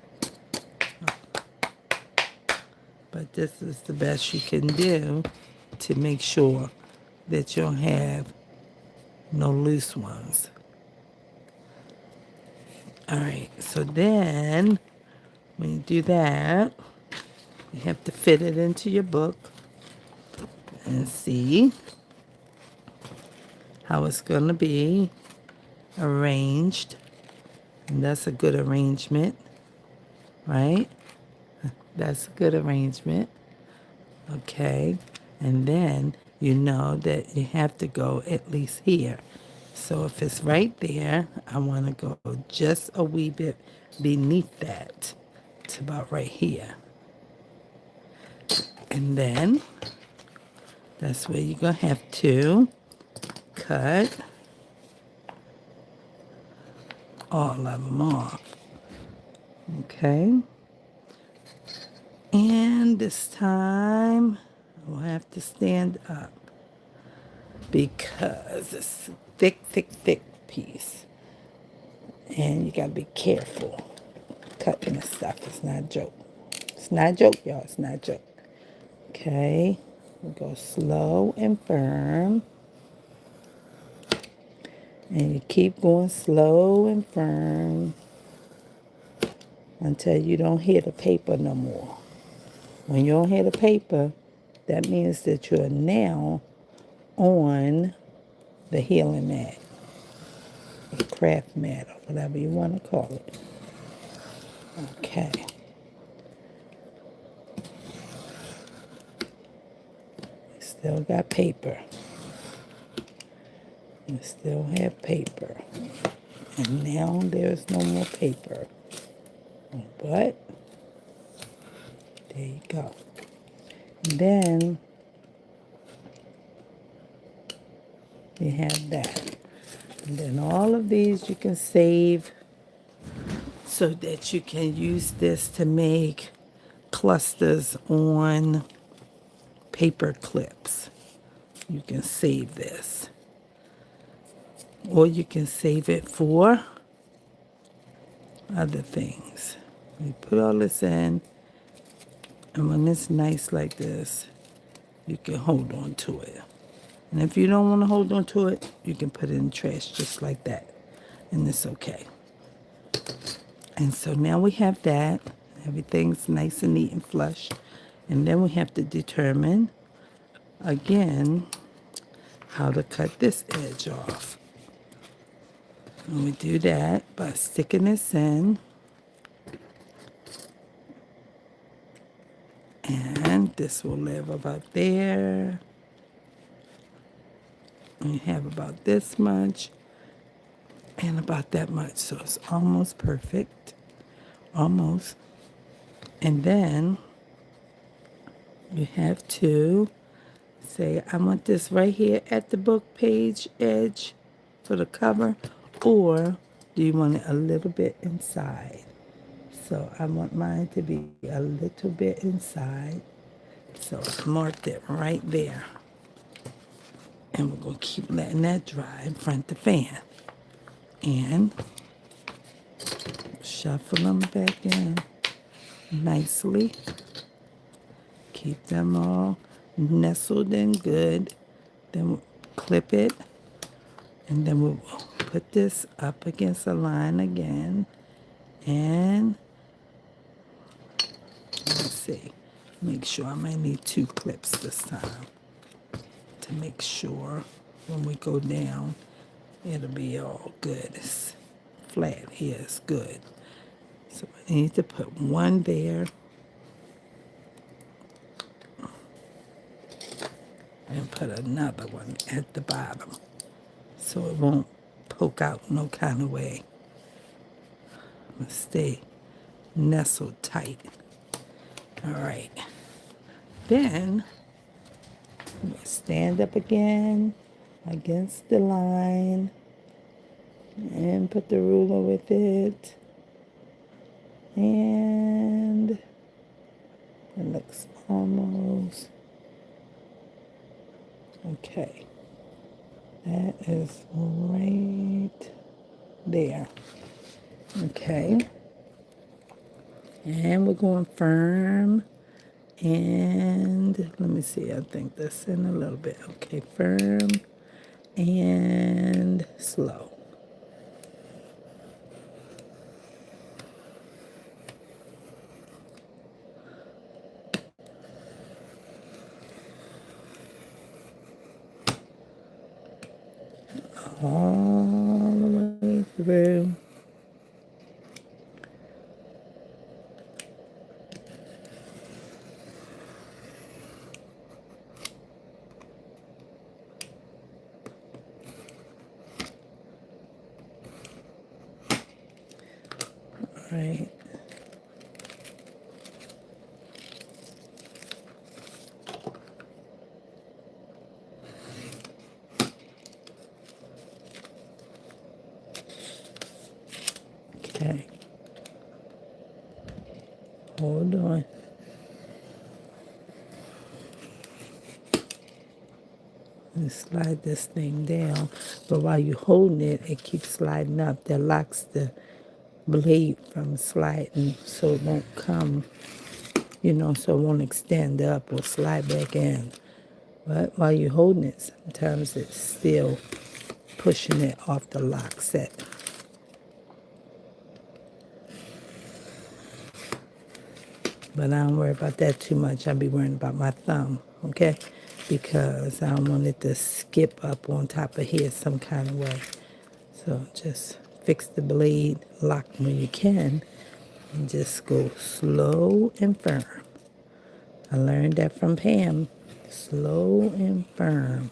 Speaker 1: But this is the best you can do to make sure that you'll have no loose ones. All right, so then when you do that, you have to fit it into your book and see how it's going to be arranged. And that's a good arrangement, right? That's a good arrangement. Okay. And then you know that you have to go at least here. So if it's right there, I want to go just a wee bit beneath that to about right here. And then that's where you're going to have to cut all of them off. Okay. And this time, we'll have to stand up because it's thick, thick, thick piece. And you got to be careful cutting this stuff. It's not a joke. It's not a joke, y'all. It's not a joke. Okay. We'll go slow and firm. And you keep going slow and firm until you don't hear the paper no more. When you don't hear the paper, that means that you're now on the healing mat, the craft mat, or whatever you want to call it. Okay. Still got paper. You still have paper. And now there's no more paper. But there you go. And then you have that. And then all of these you can save so that you can use this to make clusters on paper clips. You can save this. Or you can save it for other things. You put all this in, and when it's nice like this, you can hold on to it. And if you don't want to hold on to it, you can put it in the trash just like that. And it's okay. And so now we have that. Everything's nice and neat and flush. And then we have to determine, again, how to cut this edge off. And we do that by sticking this in. And this will live about there. And you have about this much and about that much. So it's almost perfect. Almost. And then you have to say, I want this right here at the book page edge for the cover, or do you want it a little bit inside? So I want mine to be a little bit inside. So I marked it right there. And we're going to keep letting that dry in front of the fan. And shuffle them back in nicely. Keep them all nestled in good. Then we'll clip it. And then we'll put this up against the line again. And let's see. Make sure I might need 2 clips this time to make sure when we go down, it'll be all good. It's flat here, it's good. So I need to put one there. And put another one at the bottom so it won't poke out no kind of way. Stay nestled tight. All right. Then we'll stand up again against the line and put the ruler with it. And it looks almost okay. That is right there. Okay. And we're going firm. And let me see, I think that's in a little bit. Okay, firm and slow. All the way through. All right. Okay. Hold on. And slide this thing down. But while you're holding it, it keeps sliding up. That locks the blade from sliding so it won't come, so it won't extend up or slide back in. But while you're holding it, sometimes it's still pushing it off the lock set. But I don't worry about that too much. I'll be worrying about my thumb, okay? Because I don't want it to skip up on top of here some kind of way. So just fix the blade, lock when you can, and just go slow and firm. I learned that from Pam. Slow and firm.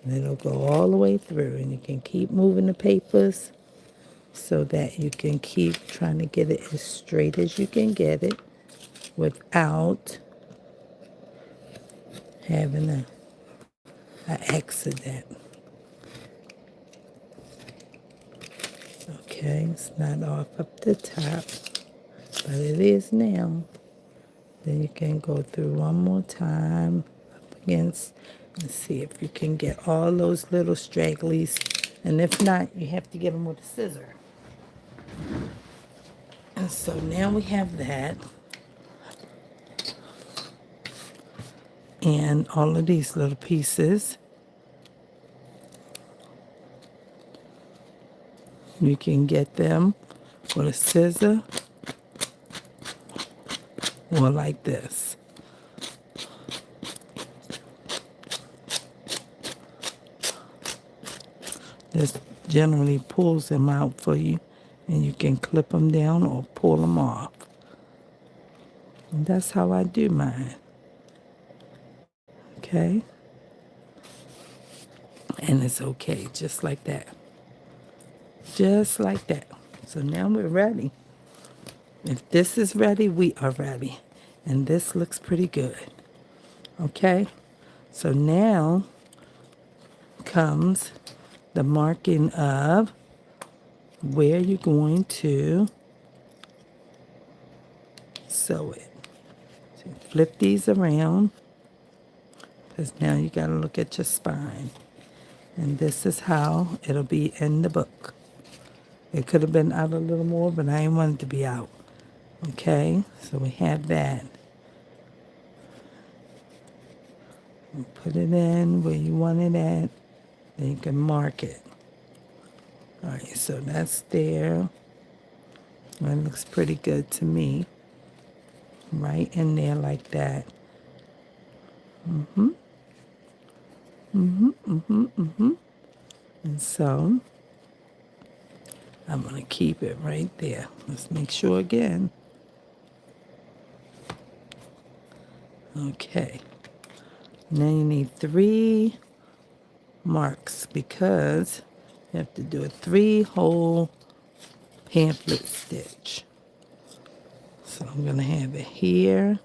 Speaker 1: And it'll go all the way through. And you can keep moving the papers so that you can keep trying to get it as straight as you can get it without having an accident. Okay, it's not off up the top, but it is now. Then you can go through one more time, against and see if you can get all those little stragglies. And if not, you have to get them with a scissor. And so now we have that. And all of these little pieces. You can get them with a scissor or like this. This generally pulls them out for you, and you can clip them down or pull them off. And that's how I do mine. Okay? And it's okay, just like that. Just like that. So now we're ready. If this is ready, we are ready. And this looks pretty good. Okay? So now comes the marking of where you're going to sew it. So flip these around, because now you got to look at your spine. And this is how it'll be in the book. It could have been out a little more, but I didn't want it to be out. Okay, so we have that. Put it in where you want it at, then you can mark it. All right, so that's there. That looks pretty good to me. Right in there like that. And so I'm going to keep it right there. Let's make sure again. Okay. Now you need 3 marks because you have to do a 3-hole pamphlet stitch. So I'm going to have it here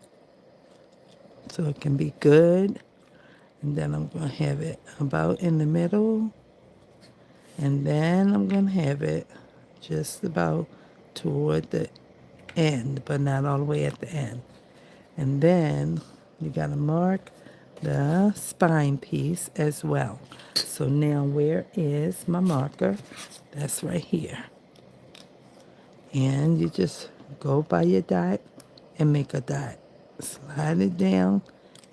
Speaker 1: so it can be good. And then I'm going to have it about in the middle. And then I'm going to have it just about toward the end, but not all the way at the end. And then you got to mark the spine piece as well. So now where is my marker? That's right here. And you just go by your dot and make a dot. Slide it down,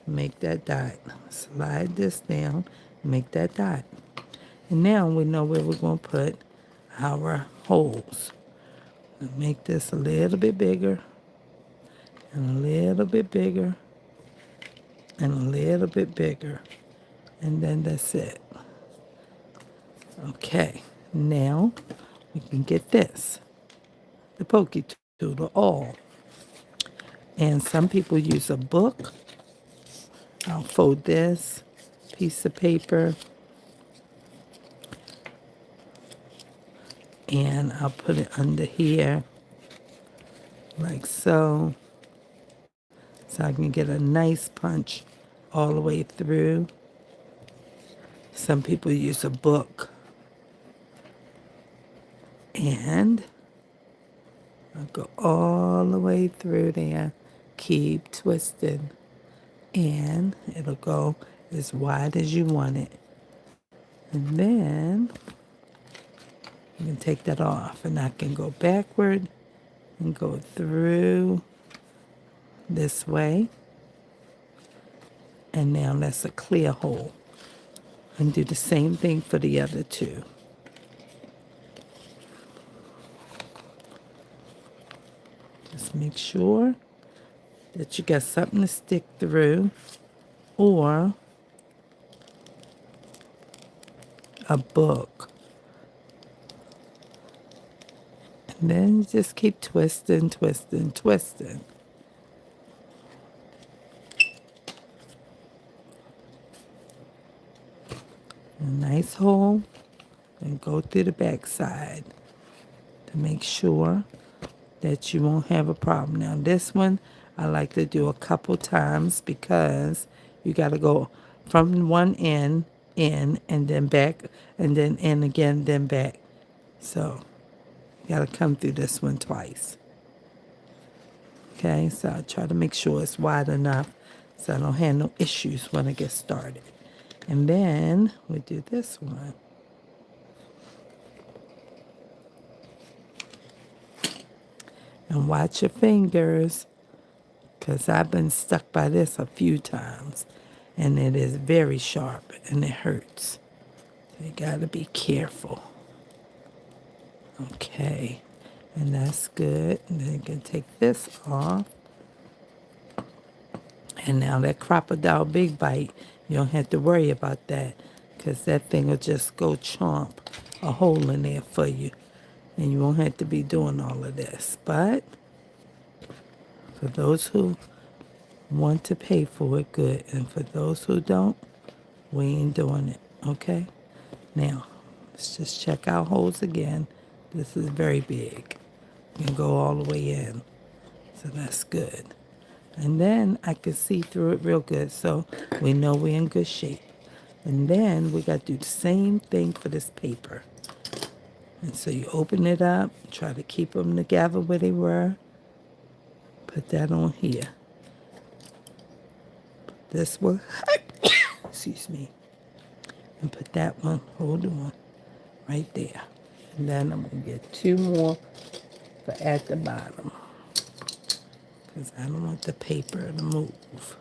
Speaker 1: make that dot. Slide this down, make that dot. And now we know where we're going to put our holes. Make this a little bit bigger, and a little bit bigger, and a little bit bigger. And then that's it. Okay, now we can get this, the pokey tool, the awl. And some people use a book. I'll fold this piece of paper and I'll put it under here like so. So I can get a nice punch all the way through. Some people use a book. And I'll go all the way through there. Keep twisting. And it'll go as wide as you want it. And then you can take that off. And I can go backward and go through this way. And now that's a clear hole. And do the same thing for the other 2. Just make sure that you got something to stick through or a book. And then you just keep twisting, twisting, twisting. A nice hole and go through the back side to make sure that you won't have a problem. Now this one I like to do a couple times because you got to go from one end in and then back and then in again, then back. So you got to come through this one twice. Okay, so I try to make sure it's wide enough so I don't have no issues when I get started. And then we do this one. And watch your fingers, because I've been stuck by this a few times. And it is very sharp and it hurts. So you got to be careful. Okay. And that's good. And then you can take this off. And now that crocodile big bite, you don't have to worry about that, because that thing will just go chomp a hole in there for you. And you won't have to be doing all of this. But for those who want to pay for it, good. And for those who don't, we ain't doing it. Okay? Now, let's just check our holes again. This is very big. You can go all the way in. So that's good. And then I can see through it real good, so we know we're in good shape. And then we got to do the same thing for this paper. And so you open it up, try to keep them together where they were. Put that on here. This one, excuse me. And put that one, hold on, right there. And then I'm going to get 2 more for at the bottom, because I don't want the paper to move.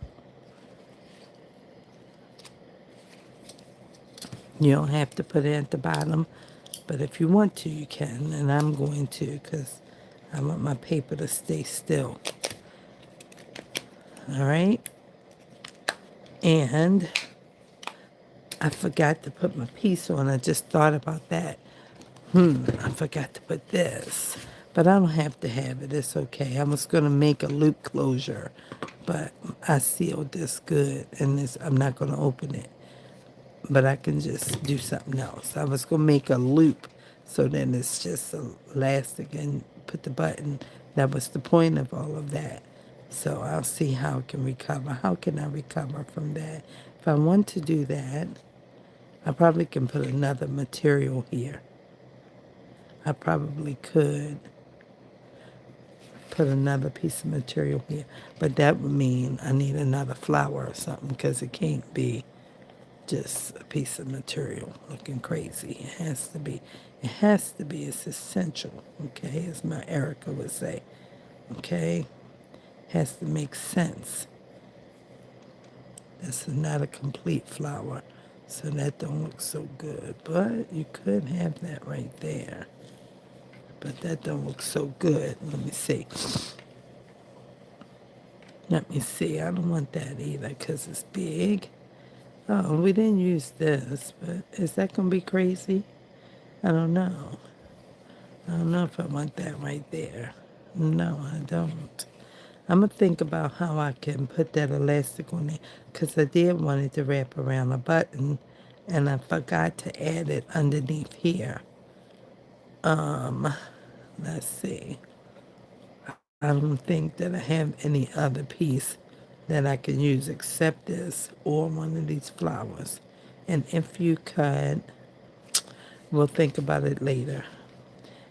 Speaker 1: You don't have to put it at the bottom, but if you want to, you can. And I'm going to, because I want my paper to stay still. All right? And I forgot to put my piece on. I just thought about that. I forgot to put this. But I don't have to have it. It's okay. I was going to make a loop closure, but I sealed this good, and I'm not going to open it. But I can just do something else. I was going to make a loop, so then it's just elastic and put the button. That was the point of all of that. So I'll see how I can recover. How can I recover from that? If I want to do that, I probably can put another material here. I probably could put another piece of material here. But that would mean I need another flower or something, because it can't be just a piece of material looking crazy. It has to be. It has to be. It's essential. Okay, as my Erica would say. Okay, has to make sense. This is not a complete flower, so that don't look so good. But you could have that right there. But that don't look so good. Let me see. Let me see. I don't want that either, because it's big. Oh, we didn't use this, but is that going to be crazy? I don't know. I don't know if I want that right there. No, I don't. I'm going to think about how I can put that elastic on there, because I did want it to wrap around a button, and I forgot to add it underneath here. Let's see. I don't think that I have any other piece that I can use except this or one of these flowers. And if you could, we'll think about it later.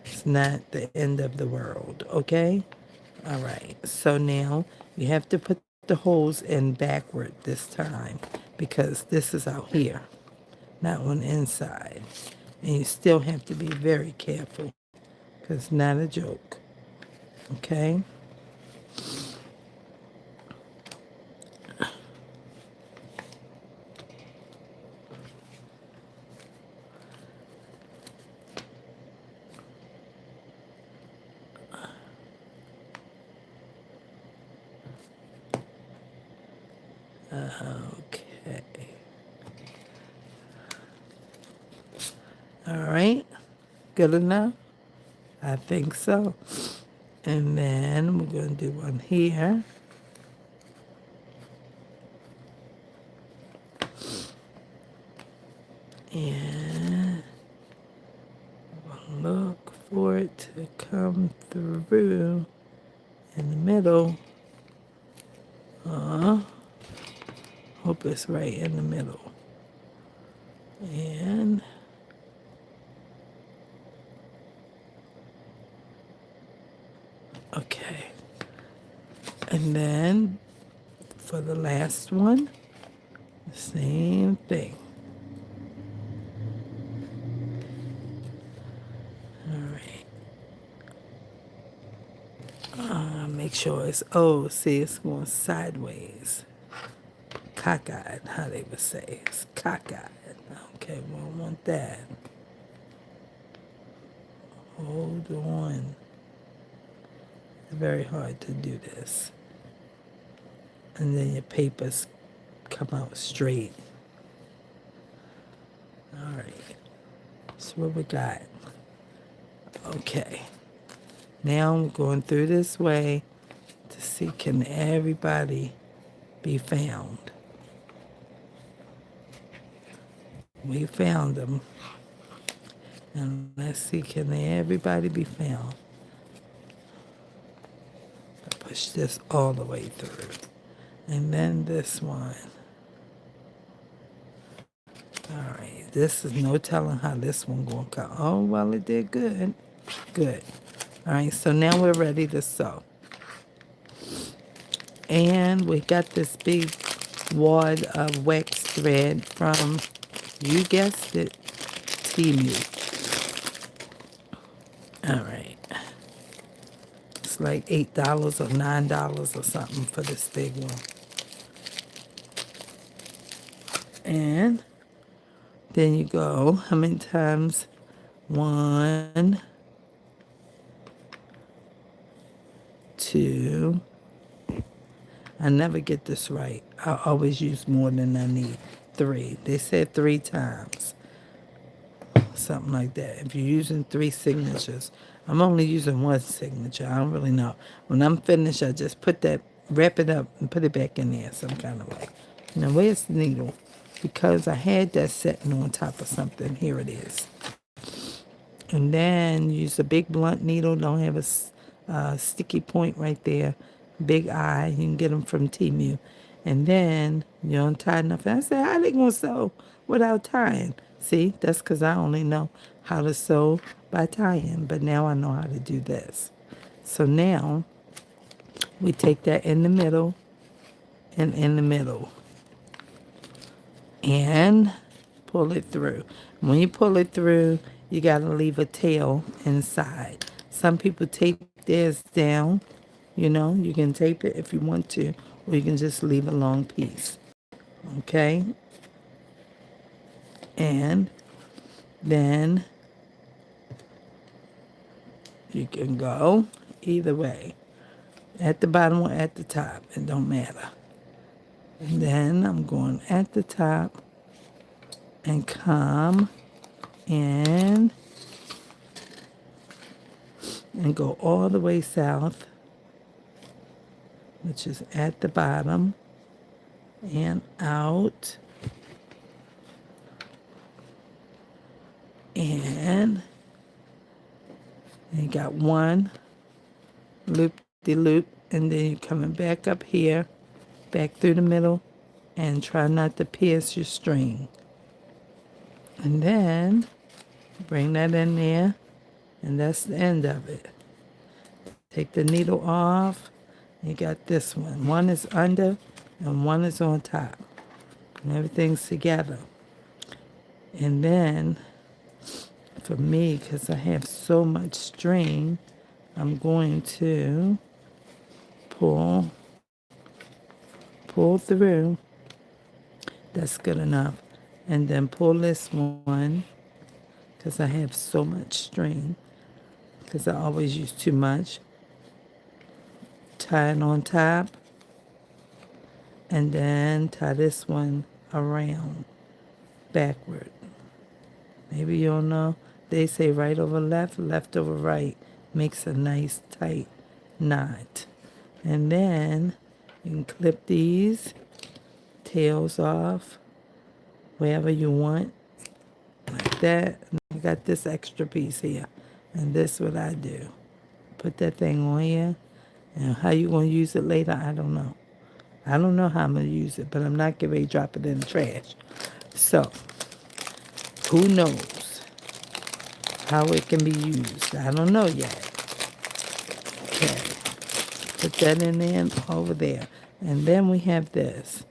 Speaker 1: It's not the end of the world, okay? All right, so now you have to put the holes in backward this time, because this is out here, not on the inside. And you still have to be very careful, because it's not a joke, okay? Okay. All right. Good enough? I think so. And then we're going to do one here. And look for it to come through in the middle. Hope it's right in the middle. And okay. And then for the last one, same thing. All right. Make sure it's, oh, see, it's going sideways. Cockeyed, how they would say. It's cockeyed. Okay, we don't want that. Hold on. It's very hard to do this. And then your papers come out straight. All right. So what we got? Okay. Now I'm going through this way to see can everybody be found. We found them. And let's see, can everybody be found? Push this all the way through. And then this one. All right, this is no telling how this one going to come. Oh, well, it did good. Good. All right, so now we're ready to sew. And we got this big wad of wax thread from, you guessed it, Temu. All right. It's like $8 or $9 or something for this big one. And then you go, how many times? 1, 2. I never get this right. I always use more than I need. 3. They said 3 times. Something like that. If you're using 3 signatures, I'm only using 1 signature. I don't really know. When I'm finished, I just put that, wrap it up and put it back in there some kind of way. Now, where's the needle? Because I had that sitting on top of something. Here it is. And then use a big blunt needle. Don't have a sticky point right there. Big eye. You can get them from Temu. And then you untie enough. And I said, how they going to sew without tying? See, that's because I only know how to sew by tying. But now I know how to do this. So now we take that in the middle and in the middle. And pull it through. When you pull it through, you got to leave a tail inside. Some people tape theirs down. You know, you can tape it if you want to, or you can just leave a long piece. Okay? And then you can go either way. At the bottom or at the top. It don't matter. And then I'm going at the top and come in and go all the way south, which is at the bottom, and out, and you got 1 loop-de-loop, and then you're coming back up here, back through the middle, and try not to pierce your string. And then bring that in there, and that's the end of it. Take the needle off. You got this one. 1 is under and 1 is on top. And everything's together. And then, for me, because I have so much string, I'm going to pull through. That's good enough. And then pull this one, because I have so much string, because I always use too much. Tie it on top, and then tie this one around backward. Maybe you don't know. They say right over left, left over right. Makes a nice tight knot. And then you can clip these tails off wherever you want, like that. And I got this extra piece here, and this is what I do. Put that thing on here, and how you going to use it later, I don't know. I don't know how I'm going to use it, but I'm not getting ready to drop it in the trash. So, who knows how it can be used? I don't know yet. Okay. Put that in there and over there. And then we have this.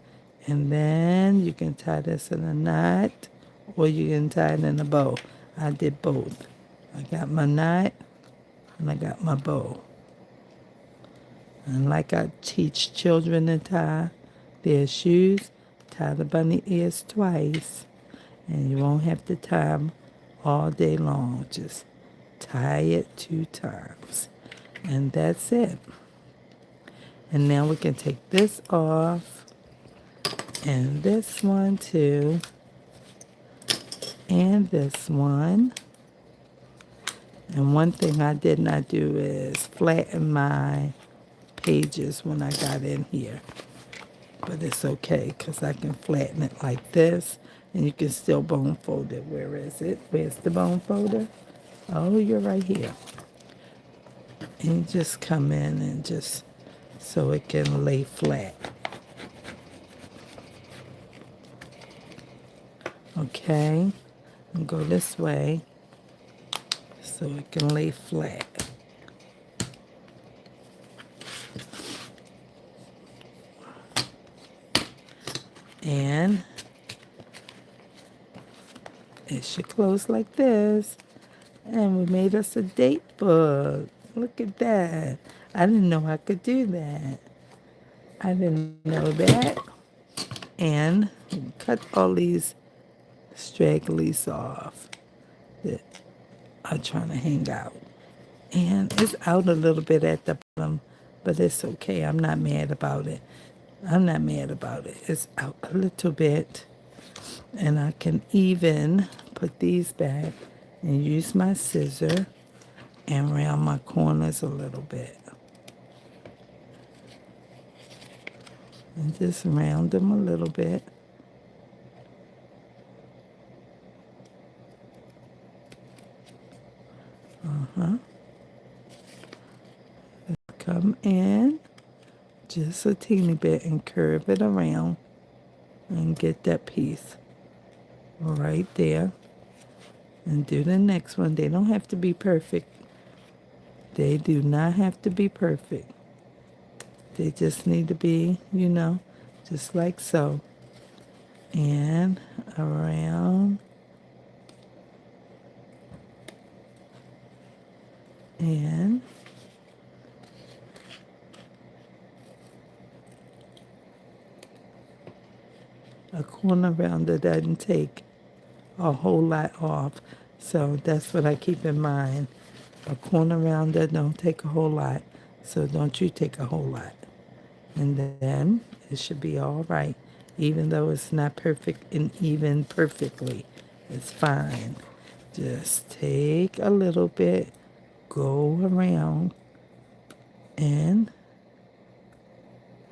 Speaker 1: And then you can tie this in a knot or you can tie it in a bow. I did both. I got my knot and I got my bow. And like I teach children to tie their shoes, tie the bunny ears twice. And you won't have to tie them all day long. Just tie it 2 times. And that's it. And now we can take this off. And this one too. And this one. And one thing I did not do is flatten my pages when I got in here. But it's okay because I can flatten it like this and you can still bone fold it. Where is it? Where's the bone folder? Oh, you're right here. And you just come in and just so it can lay flat. Okay, and go this way so it can lay flat. And it should close like this. And we made us a date book. Look at that. I didn't know I could do that. I didn't know that. And cut all these stragglies off that are trying to hang out. And it's out a little bit at the bottom, but it's okay. I'm not mad about it. I'm not mad about it. It's out a little bit. And I can even put these back and use my scissor and round my corners a little bit. And just round them a little bit. Come in just a teeny bit and curve it around and get that piece right there. And do the next one. They don't have to be perfect. They do not have to be perfect. They just need to be, just like so. And around. And a corner rounder doesn't take a whole lot off. So that's what I keep in mind. A corner rounder don't take a whole lot. So don't you take a whole lot. And then it should be all right. Even though it's not perfect and even perfectly. It's fine. Just take a little bit, go around, and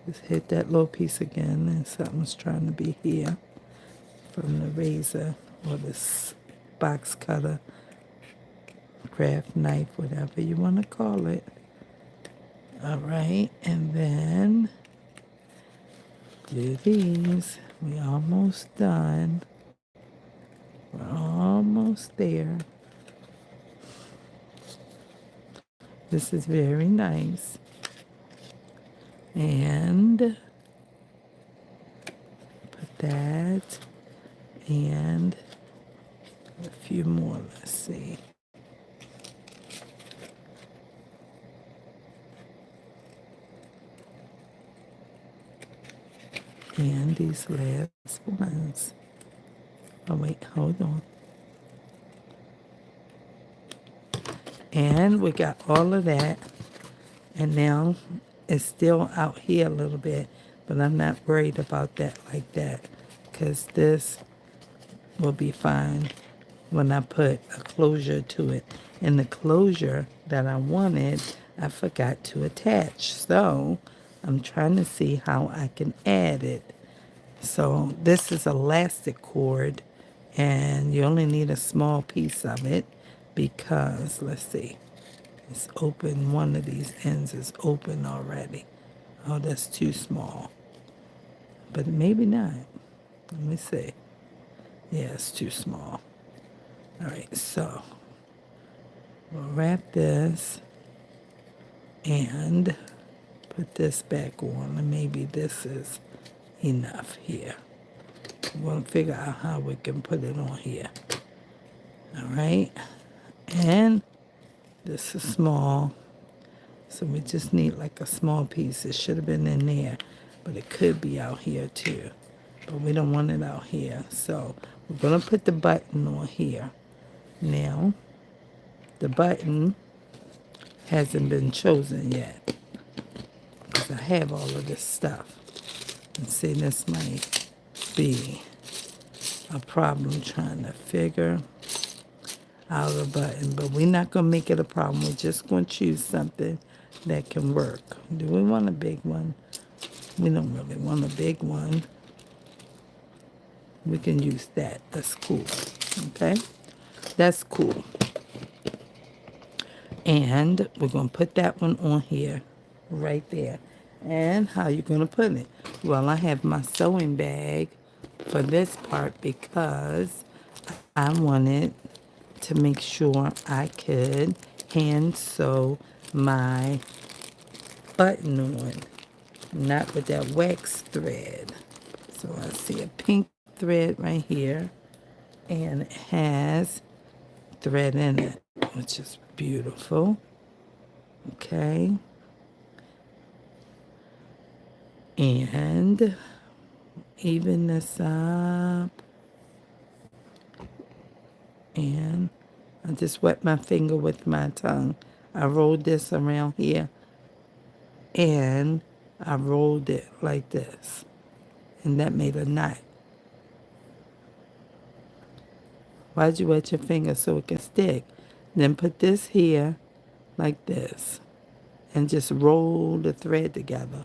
Speaker 1: just hit that little piece again. And something's trying to be here from the razor or this box cutter, craft knife, whatever you want to call it. All right, and then do these. We almost done. We're almost there. This is very nice. And put that and a few more. Let's see. And these last ones. Oh, wait, hold on. And we got all of that. And now it's still out here a little bit, but I'm not worried about that like that because this will be fine when I put a closure to it. And the closure that I wanted, I forgot to attach. So I'm trying to see how I can add it. So this is elastic cord and you only need a small piece of it because, let's see, it's open. One of these ends is open already. Oh, that's too small. But maybe not. Let me see. Yeah, it's too small. All right, so we'll wrap this and put this back on, and maybe this is enough here. We'll figure out how we can put it on here. All right, and this is small, so we just need like a small piece. It should have been in there, but it could be out here too. But we don't want it out here, so we're gonna put the button on here. Now, the button hasn't been chosen yet because I have all of this stuff. And see, this might be a problem trying to figure out a button, but we're not going to make it a problem. We're just going to choose something that can work. Do we want a big one? We don't really want a big one. We can use that. That's cool. Okay? That's cool. And we're going to put that one on here, right there. And how you going to put it? Well, I have my sewing bag for this part because I wanted to make sure I could hand sew my button on, not with that wax thread. So I see a pink thread right here, and it has thread in it, which is beautiful. Okay. And even this up. And I just wet my finger with my tongue. I rolled this around here, and I rolled it like this. And that made a knot. Why'd you wet your finger? So it can stick. Then put this here like this. And just roll the thread together.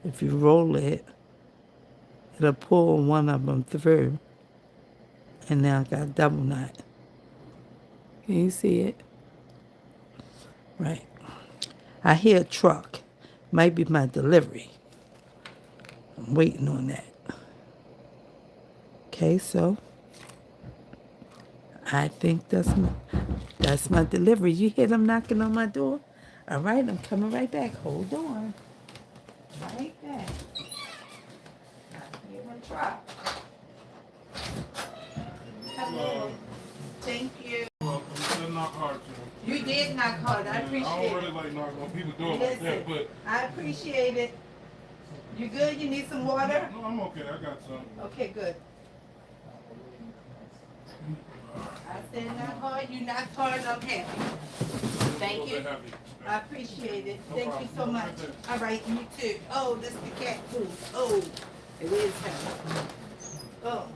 Speaker 1: If you roll it, it'll pull one of them through. And now I got a double knot. Can you see it? Right. I hear a truck. Might be my delivery. I'm waiting on that. Okay, so I think that's my delivery. You hear them knocking on my door? All right, I'm coming right back. Hold on. Right back. I hear a truck. Hello. Thank you.
Speaker 2: Welcome. You did knock hard to
Speaker 1: You did knock hard. I appreciate
Speaker 2: I don't really
Speaker 1: it.
Speaker 2: like knocking on people's doors like
Speaker 1: Listen,
Speaker 2: that, but
Speaker 1: I appreciate it. You good? You need some water?
Speaker 2: no, I'm okay. I got some.
Speaker 1: Okay, good. I said not hard, you not hard, I'm happy. Thank you.
Speaker 2: Happy.
Speaker 1: I appreciate it.
Speaker 2: No
Speaker 1: Thank
Speaker 2: problem.
Speaker 1: you so much. All right, you too. Oh, this is the cat food. Oh, it is heavy. Oh.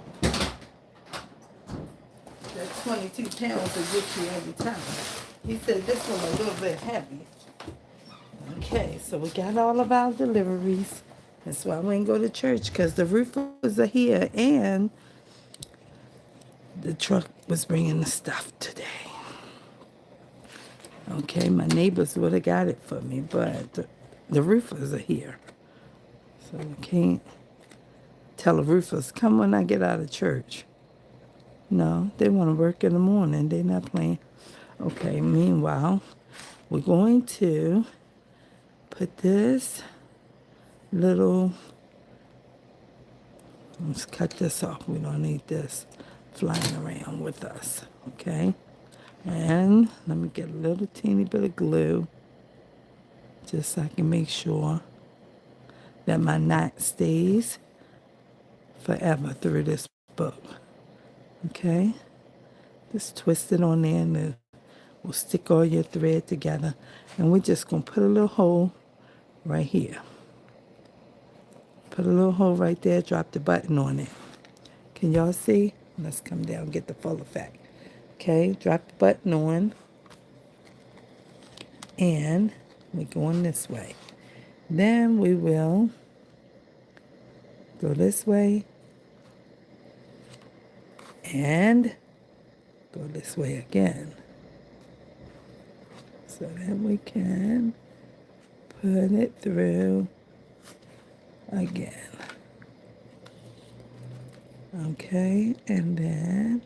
Speaker 1: That 22 pounds will get you every time. He said this one a little bit heavy. Okay, so we got all of our deliveries. That's why we ain't go to church, because the roofers are here and the truck was bringing the stuff today. Okay, my neighbors would have got it for me, but the roofers are here. So I can't tell the roofers, come when I get out of church. No, they want to work in the morning. They're not playing. Okay, meanwhile, we're going to put this little, let's cut this off. We don't need this flying around with us, okay? And let me get a little teeny bit of glue just so I can make sure that my knot stays forever through this book, okay? Just twist it on there and we'll stick all your thread together. And we're just going to put a little hole right here. Put a little hole right there, drop the button on it. Can y'all see? Let's come down and get the full effect. Okay, drop the button on. And we're going this way. Then we will go this way. And go this way again. So that we can put it through again. Okay, and then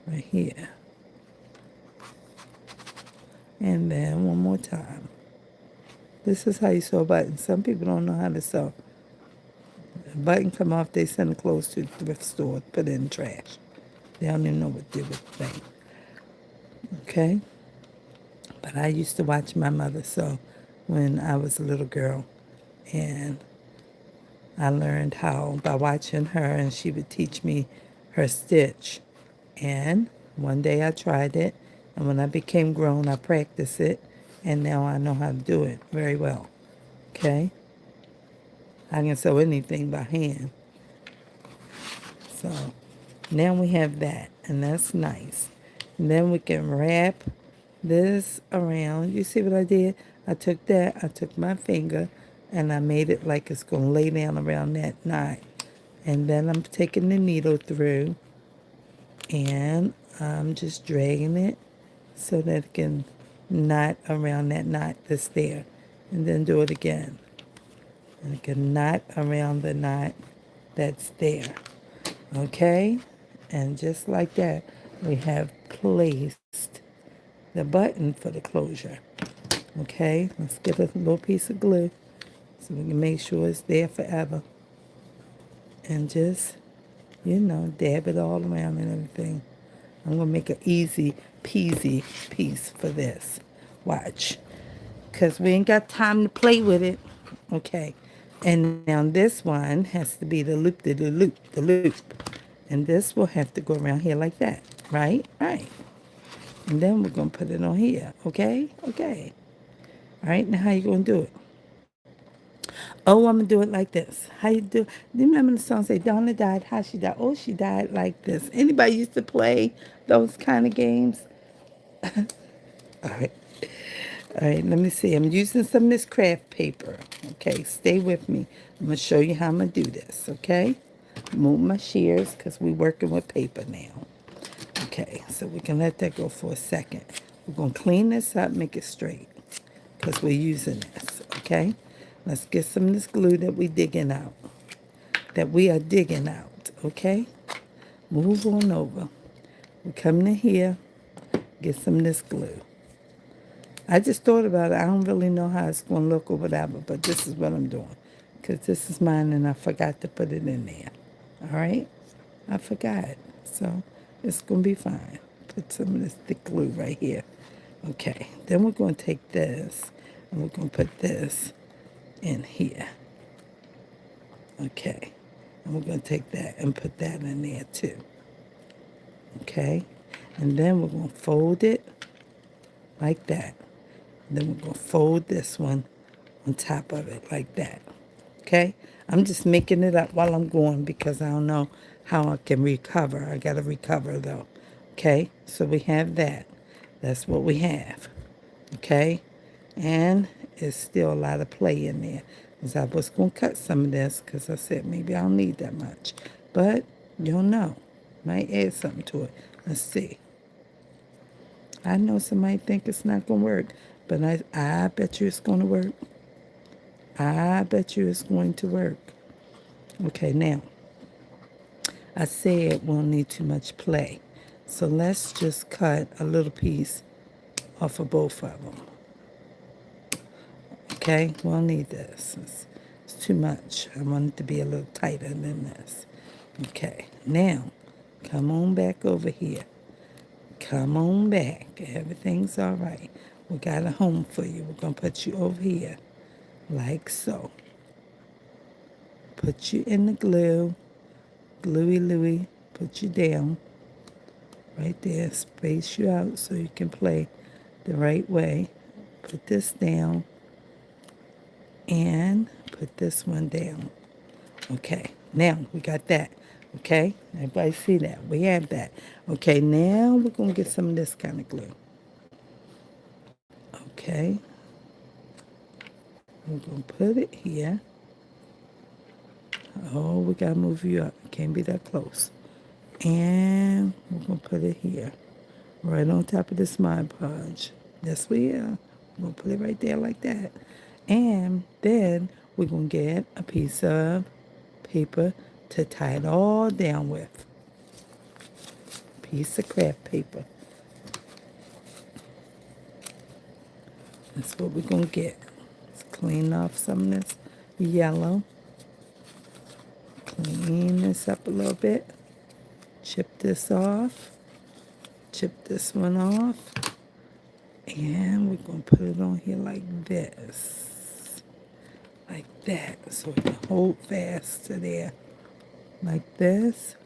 Speaker 1: right here. And then one more time. This is how you sew a button. Some people don't know how to sew. A button come off, they send the clothes to the thrift store, put it in the trash. They don't even know what to do with the thing. Okay? But I used to watch my mother sew when I was a little girl. And I learned how by watching her, and she would teach me her stitch. And one day I tried it, and when I became grown, I practiced it, and now I know how to do it very well. Okay? I can sew anything by hand. So now we have that, and that's nice. And then we can wrap this around. You see what I did? I took my finger, and I made it like it's going to lay down around that knot. And then I'm taking the needle through, and I'm just dragging it so that it can knot around that knot that's there. And then do it again. And it can knot around the knot that's there. Okay? And just like that, we have placed the button for the closure. Okay? Let's get a little piece of glue so we can make sure it's there forever. And just, dab it all around and everything. I'm going to make an easy peasy piece for this. Watch. Because we ain't got time to play with it. Okay. And now this one has to be the loop, the loop, the loop. And this will have to go around here like that. Right? Right. And then we're going to put it on here. Okay? Okay. All right. Now how you going to do it? Oh, I'm going to do it like this. How you do? Do you remember the song say, Donna died, how she died? Oh, she died like this. Anybody used to play those kind of games? All right. All right, let me see. I'm using some of this craft paper. Okay, stay with me. I'm going to show you how I'm going to do this, okay? Move my shears because we're working with paper now. Okay, so we can let that go for a second. We're going to clean this up, make it straight because we're using this, okay? Let's get some of this glue that we are digging out, okay? Move on over. We're coming in here, get some of this glue. I just thought about it. I don't really know how it's going to look or whatever, but this is what I'm doing. Because this is mine and I forgot to put it in there. All right? I forgot. So it's going to be fine. Put some of this thick glue right here. Okay. Then we're going to take this and we're going to put this in here. Okay. And we're going to take that and put that in there too. Okay? And then we're going to fold it like that. Then we're going to fold this one on top of it like that. Okay? I'm just making it up while I'm going because I don't know how I can recover. I got to recover though. Okay? So we have that. That's what we have. Okay? And it's still a lot of play in there. Because I was going to cut some of this because I said maybe I don't need that much. But you don't know. Might add something to it. Let's see. I know somebody think it's not going to work, but I bet you it's going to work. I bet you it's going to work. Okay, now, I said we'll need too much play. So let's just cut a little piece off of both of them. Okay, we'll need this. It's too much. I want it to be a little tighter than this. Okay, now, come on back over here. Come on back. Everything's all right. We got a home for you. We're going to put you over here like so. Put you in the glue. Gluey Louie. Put you down. Right there. Space you out so you can play the right way. Put this down. And put this one down. Okay. Now we got that. Okay. Everybody see that? We have that. Okay. Now we're going to get some of this kind of glue. Okay. We're going to put it here. Oh, we got to move you up. Can't be that close. And we're going to put it here. Right on top of this Mod Podge. Yes, we are. We're going to put it right there like that. And then we're going to get a piece of paper to tie it all down with. Piece of craft paper. That's what we're going to get. Let's clean off some of this yellow. Clean this up a little bit. Chip this off. Chip this one off. And we're going to put it on here like this. Like that. So we can hold fast to there. Like this.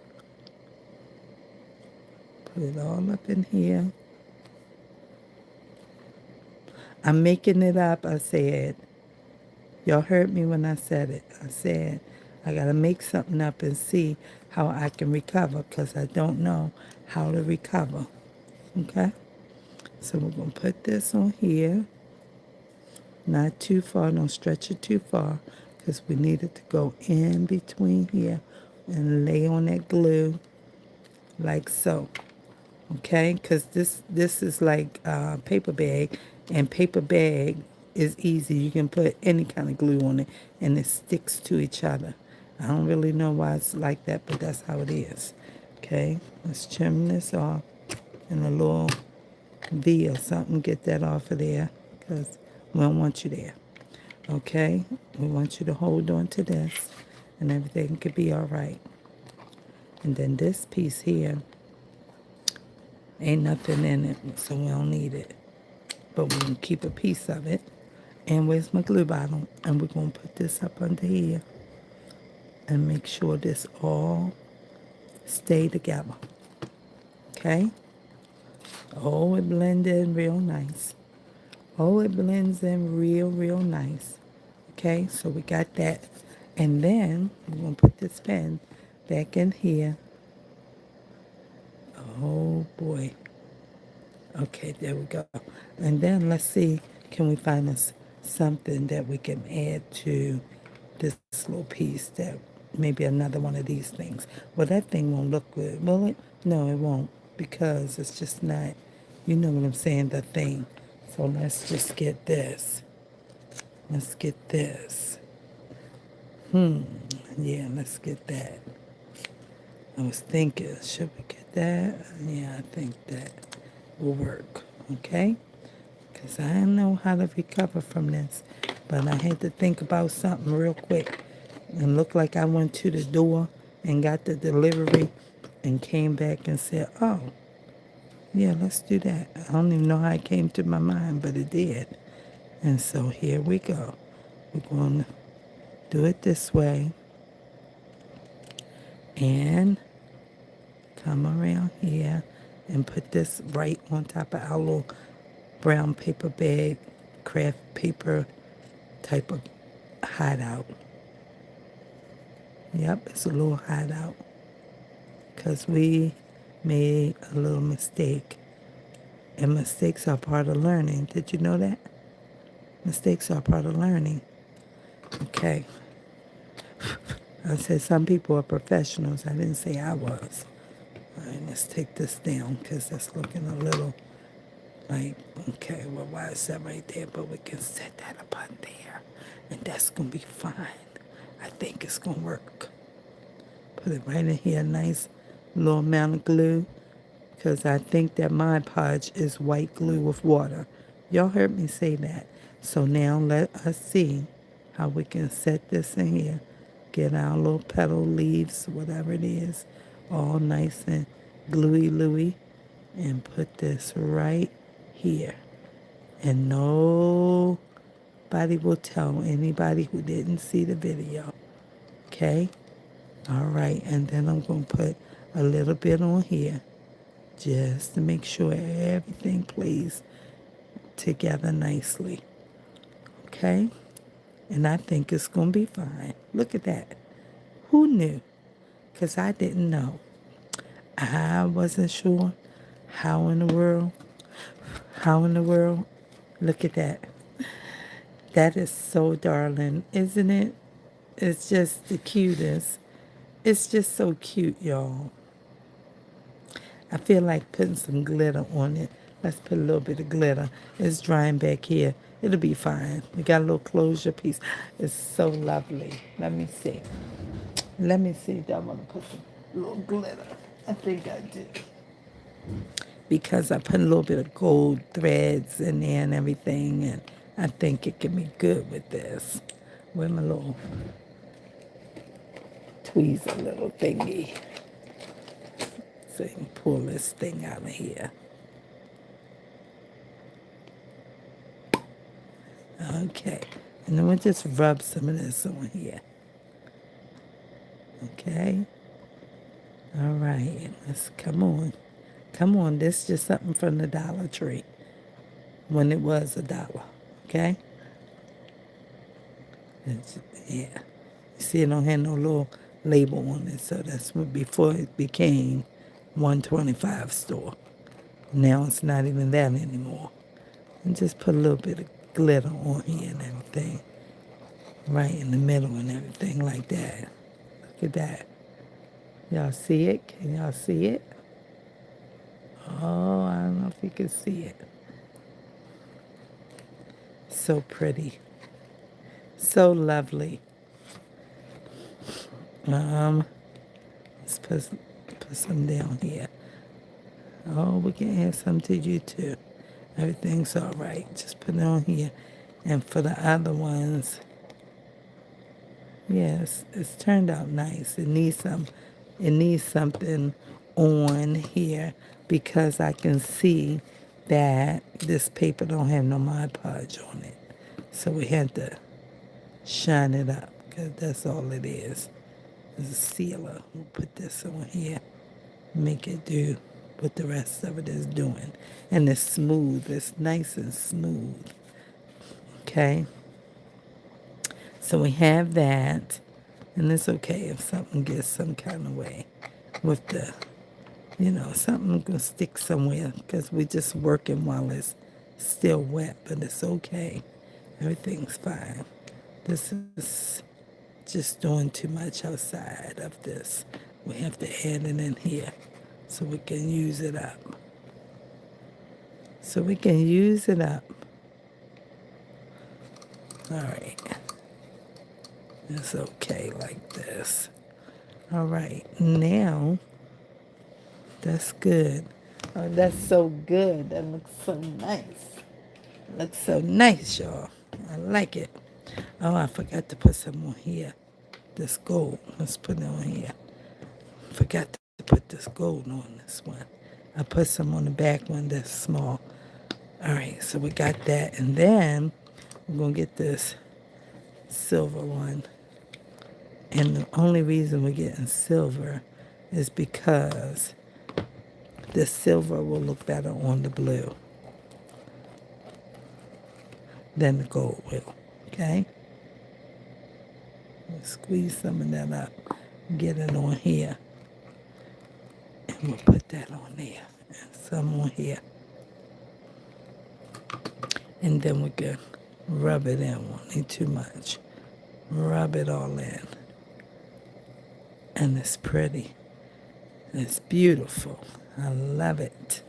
Speaker 1: Put it all up in here. I'm making it up, I said. Y'all heard me when I said it. I said, I got to make something up and see how I can recover because I don't know how to recover. Okay? So we're going to put this on here. Not too far. Don't stretch it too far because we need it to go in between here and lay on that glue like so. Okay? Because this is like paper bag, and paper bag is easy. You can put any kind of glue on it and it sticks to each other. I don't really know why it's like that, but that's how it is. Okay? Let's trim this off in a little V or something. Get that off of there because we don't want you there. Okay? We want you to hold on to this and everything could be all right. And then this piece here, ain't nothing in it, so we don't need it. But we can keep a piece of it. And where's my glue bottle? And we're going to put this up under here and make sure this all stay together. Okay? Oh, it blends in real nice. Oh, it blends in real nice. Okay, so we got that. And then we're going to put this pen back in here. Oh, boy. Okay, there we go. And then let's see, can we find us something that we can add to this little piece, that maybe another one of these things. Well, that thing won't look good, will it? No, it won't, because it's just not, you know what I'm saying, the thing. So let's just get this. Let's get this. Yeah, let's get that. I was thinking, should we get that? Yeah, I think that will work, okay? Because I don't know how to recover from this. But I had to think about something real quick. And looked like I went to the door and got the delivery and came back and said, oh, yeah, let's do that. I don't even know how it came to my mind, but it did. And so here we go. We're going to do it this way. And come around here and put this right on top of our little brown paper bag, craft paper type of hideout. Yep, it's a little hideout because we made a little mistake. And mistakes are part of learning. Did you know that? Mistakes are part of learning. Okay. I said some people are professionals. I didn't say I was. All right, let's take this down because that's looking a little like, okay, well, why is that right there? But we can set that up on there. And that's going to be fine. I think it's going to work. Put it right in here, nice little amount of glue. Because I think that my Podge is white glue with water. Y'all heard me say that. So now let us see how we can set this in here. Get our little petal leaves, whatever it is, all nice and gluey-looey. And put this right here. And nobody will tell anybody who didn't see the video. Okay? All right. And then I'm going to put a little bit on here just to make sure everything plays together nicely. Okay? And I think it's going to be fine. Look at that. Who knew? Because I didn't know. I wasn't sure how in the world. How in the world? Look at that. That is so darling, isn't it? It's just the cutest. It's just so cute, y'all. I feel like putting some glitter on it. Let's put a little bit of glitter. It's drying back here. It'll be fine. We got a little closure piece. It's so lovely. Let me see. Let me see if I want to put some little glitter. I think I do. Because I put a little bit of gold threads in there and everything. And I think it can be good with this. With my little tweezer little thingy. So you can pull this thing out of here. Okay. And then we'll just rub some of this on here. Okay. All right. Let's come on. Come on. This is just something from the Dollar Tree when it was $1. Okay. Yeah. You see, it don't have no little label on it, so that's what before it became 125 store. Now it's not even that anymore. And just put a little bit of glitter on here and everything, right in the middle and everything like that. Look at that. Y'all see it? Can y'all see it? Oh, I don't know if you can see it. So pretty. So lovely. Let's put some down here. Oh, we can add some to you too. Everything's all right. Just put it on here. And for the other ones, yes, it's turned out nice. It needs something on here because I can see that this paper don't have no Mod Podge on it. So we had to shine it up because that's all it is. It's a sealer. We'll put this on here, make it do what the rest of it is doing. And it's smooth. It's nice and smooth. Okay? So we have that. And it's okay if something gets some kind of way with the, something going to stick somewhere because we're just working while it's still wet, but it's okay. Everything's fine. This is just doing too much outside of this. We have to add it in here so we can use it up. So we can use it up. All right. It's okay like this. All right. Now, that's good. Oh, that's so good. That looks so nice. Looks so nice, y'all. I like it. Oh, I forgot to put some on here. This gold. Let's put it on here. Forgot to put this gold on this one. I put some on the back one that's small. All right, so we got that. And then we're going to get this silver one. And the only reason we're getting silver is because the silver will look better on the blue than the gold will. Okay? We'll squeeze some of that up. Get it on here. And we'll put that on there. And some on here. And then we can rub it in. Won't need too much. Rub it all in. And it's pretty. It's beautiful. I love it.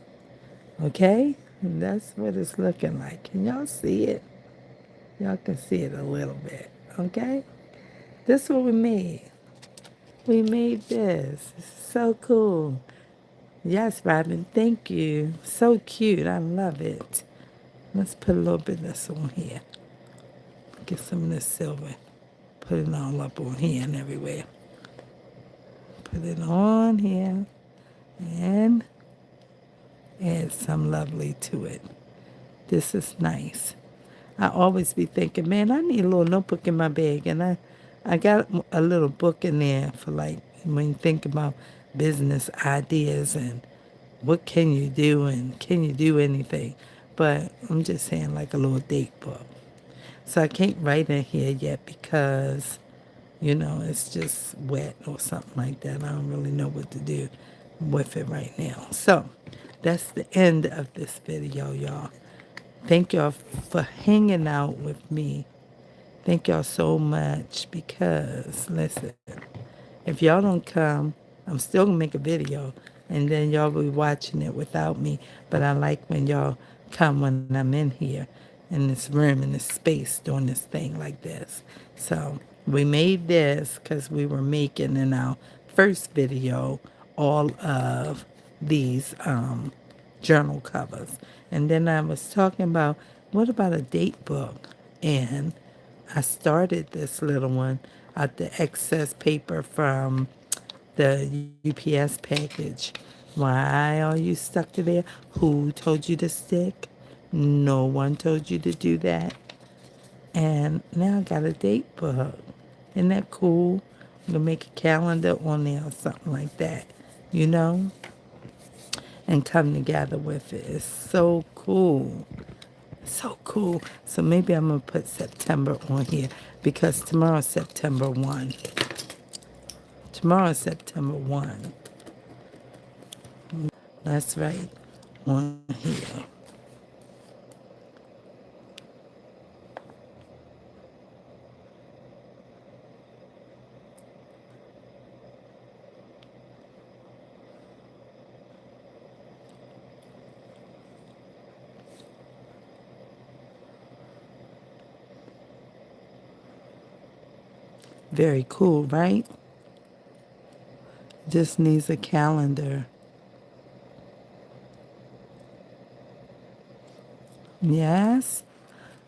Speaker 1: Okay? And that's what it's looking like. Can y'all see it? Y'all can see it a little bit. Okay? This is what we made. We made this. It's so cool. Yes, Robin. Thank you. So cute. I love it. Let's put a little bit of this on here. Get some of this silver. Put it all up on here and everywhere. Put it on here. And add some lovely to it. This is nice. I always be thinking, man, I need a little notebook in my bag. And I got a little book in there for like when you think about business ideas and what can you do and can you do anything. But I'm just saying like a little date book. So I can't write in here yet because, it's just wet or something like that. I don't really know what to do with it right now. So that's the end of this video, y'all. Thank y'all for hanging out with me. Thank y'all so much because, listen, if y'all don't come, I'm still going to make a video and then y'all will be watching it without me. But I like when y'all come when I'm in here in this room, in this space, doing this thing like this. So we made this because we were making in our first video all of these journal covers. And then I was talking about what about a date book? And I started this little one out the excess paper from the UPS package. Why are you stuck to there? Who told you to stick? No one told you to do that. And now I got a date book. Isn't that cool? I'm gonna make a calendar on there or something like that, you know, and come together with it. It's so cool. So cool. So maybe I'm gonna put September on here because tomorrow's September 1. Tomorrow's September 1. That's right. On here. Very cool, right? Just needs a calendar. Yes,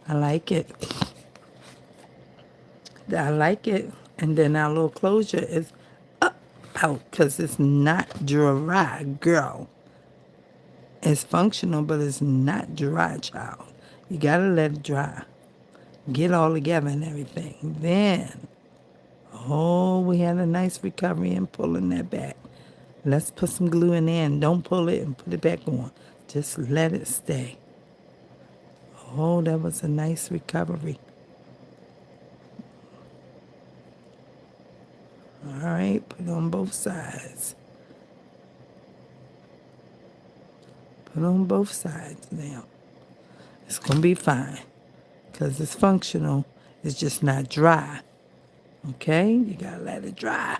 Speaker 1: I like it. I like it. And then our little closure is up out because it's not dry, girl. It's functional, but it's not dry, child. You gotta let it dry. Get all together and everything. Then, oh, we had a nice recovery in pulling that back. Let's put some glue in there and don't pull it and put it back on. Just let it stay. Oh, that was a nice recovery. All right, put it on both sides. Put it on both sides now. It's going to be fine because it's functional. It's just not dry. Okay? You got to let it dry.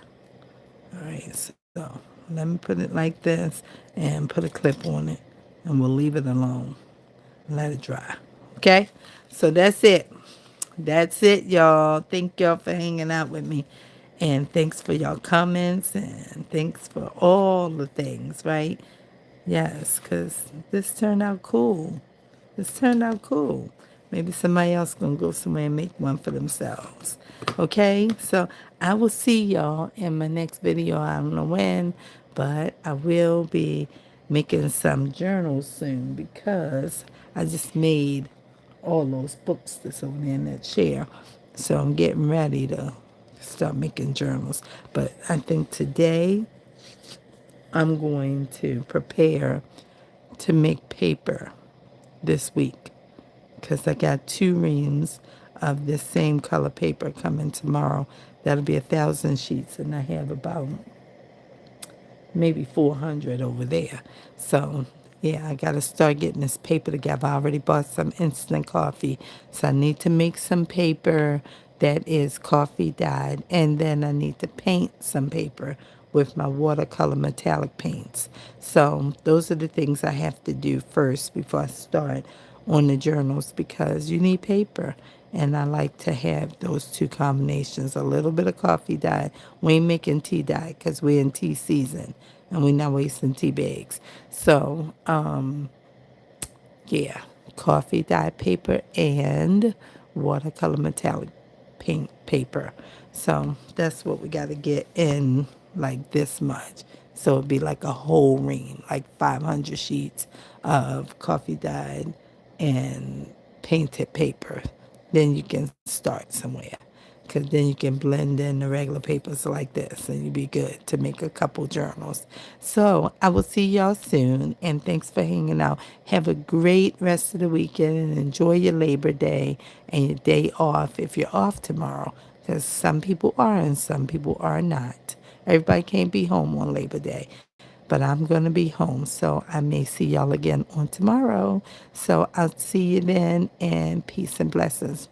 Speaker 1: All right, so let me put it like this and put a clip on it and we'll leave it alone. Let it dry. Okay? So that's it. That's it, y'all. Thank y'all for hanging out with me. And thanks for y'all comments and thanks for all the things, right? Yes, because this turned out cool. This turned out cool. Maybe somebody else gonna go somewhere and make one for themselves. Okay, so I will see y'all in my next video. I don't know when, but I will be making some journals soon because I just made all those books that's over there in that chair. So I'm getting ready to start making journals. But I think today I'm going to prepare to make paper this week because I got 2 reams of this same color paper coming tomorrow. That'll be 1,000 sheets, and I have about maybe 400 over there. So, yeah, I got to start getting this paper together. I already bought some instant coffee, so I need to make some paper that is coffee dyed, and then I need to paint some paper with my watercolor metallic paints. So those are the things I have to do first before I start on the journals because you need paper. And I like to have those 2 combinations, a little bit of coffee dye. We ain't making tea dye because we're in tea season and we're not wasting tea bags. So, yeah, coffee dye paper and watercolor metallic paint paper. So that's what we got to get in like this much. So it'd be like a whole ream, like 500 sheets of coffee dyed and painted paper. Then you can start somewhere. Because then you can blend in the regular papers like this and you'll be good to make a couple journals. So I will see y'all soon. And thanks for hanging out. Have a great rest of the weekend and enjoy your Labor Day and your day off if you're off tomorrow. Because some people are and some people are not. Everybody can't be home on Labor Day. But I'm going to be home, so I may see y'all again on tomorrow. So I'll see you then, and peace and blessings.